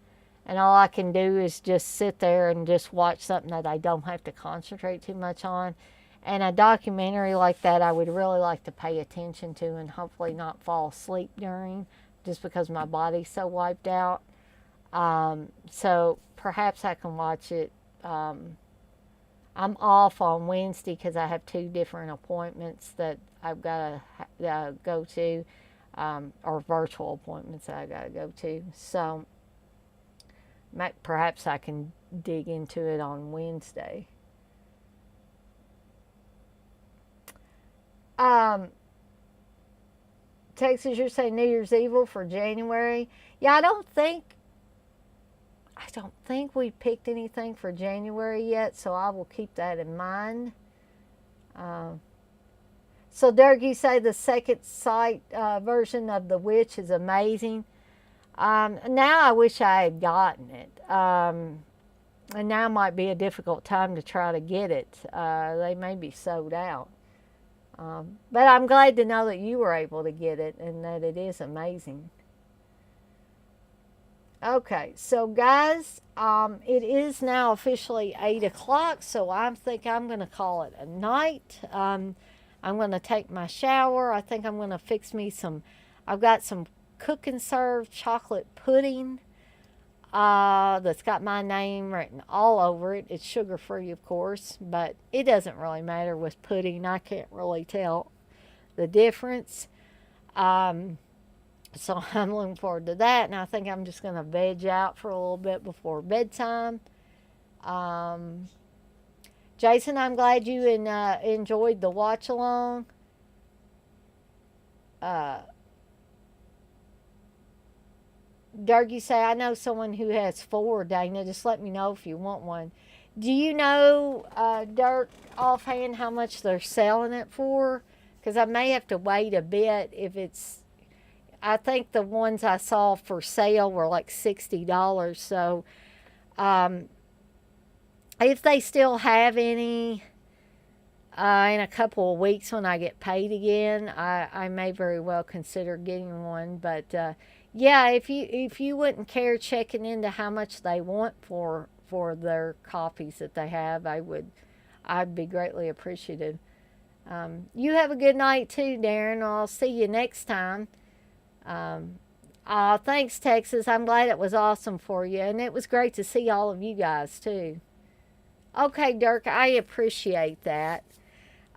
And all I can do is just sit there and just watch something that I don't have to concentrate too much on. And a documentary like that, I would really like to pay attention to and hopefully not fall asleep during, just because my body's so wiped out. So perhaps I can watch it. I'm off on Wednesday because I have two different appointments that I've got to go to, or virtual appointments that I got to go to. So perhaps I can dig into it on Wednesday. Um, Texas, you're saying New Year's Evil for January? Yeah, I don't think we picked anything for January yet, so I will keep that in mind. Uh, so, Derek, you say the second sight version of The Witch is amazing. Now I wish I had gotten it. And now might be a difficult time to try to get it. They may be sold out. But I'm glad to know that you were able to get it and that it is amazing. Okay, so guys, it is now officially 8 o'clock, so I think I'm going to call it a night. I'm going to take my shower. I think I'm going to fix me I've got some cook and serve chocolate pudding that's got my name written all over it. It's sugar free, of course, but it doesn't really matter with pudding. I can't really tell the difference. So I'm looking forward to that, and I think I'm just going to veg out for a little bit before bedtime. Um, Jason, I'm glad you enjoyed the watch along. Uh, Doug, you say, I know someone who has four, Dana. Just let me know if you want one. Do you know, Dirk, offhand how much they're selling it for? Because I may have to wait a bit if it's. I think the ones I saw for sale were like $60. So um, if they still have any in a couple of weeks when I get paid again, I may very well consider getting one. But yeah, if you wouldn't care checking into how much they want for their copies that they have, I'd be greatly appreciative. You have a good night too, Darren. I'll see you next time. Um, Thanks, Texas. I'm glad it was awesome for you, and it was great to see all of you guys too. Okay, Dirk, I appreciate that.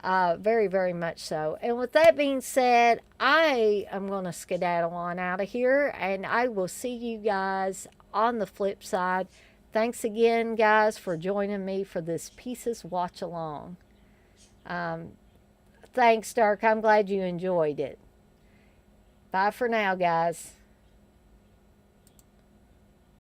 Very, very much so. And with that being said, I am going to skedaddle on out of here, and I will see you guys on the flip side. Thanks again, guys, for joining me for this Pieces Watch Along. Um, thanks, Dirk. I'm glad you enjoyed it. Bye for now, guys.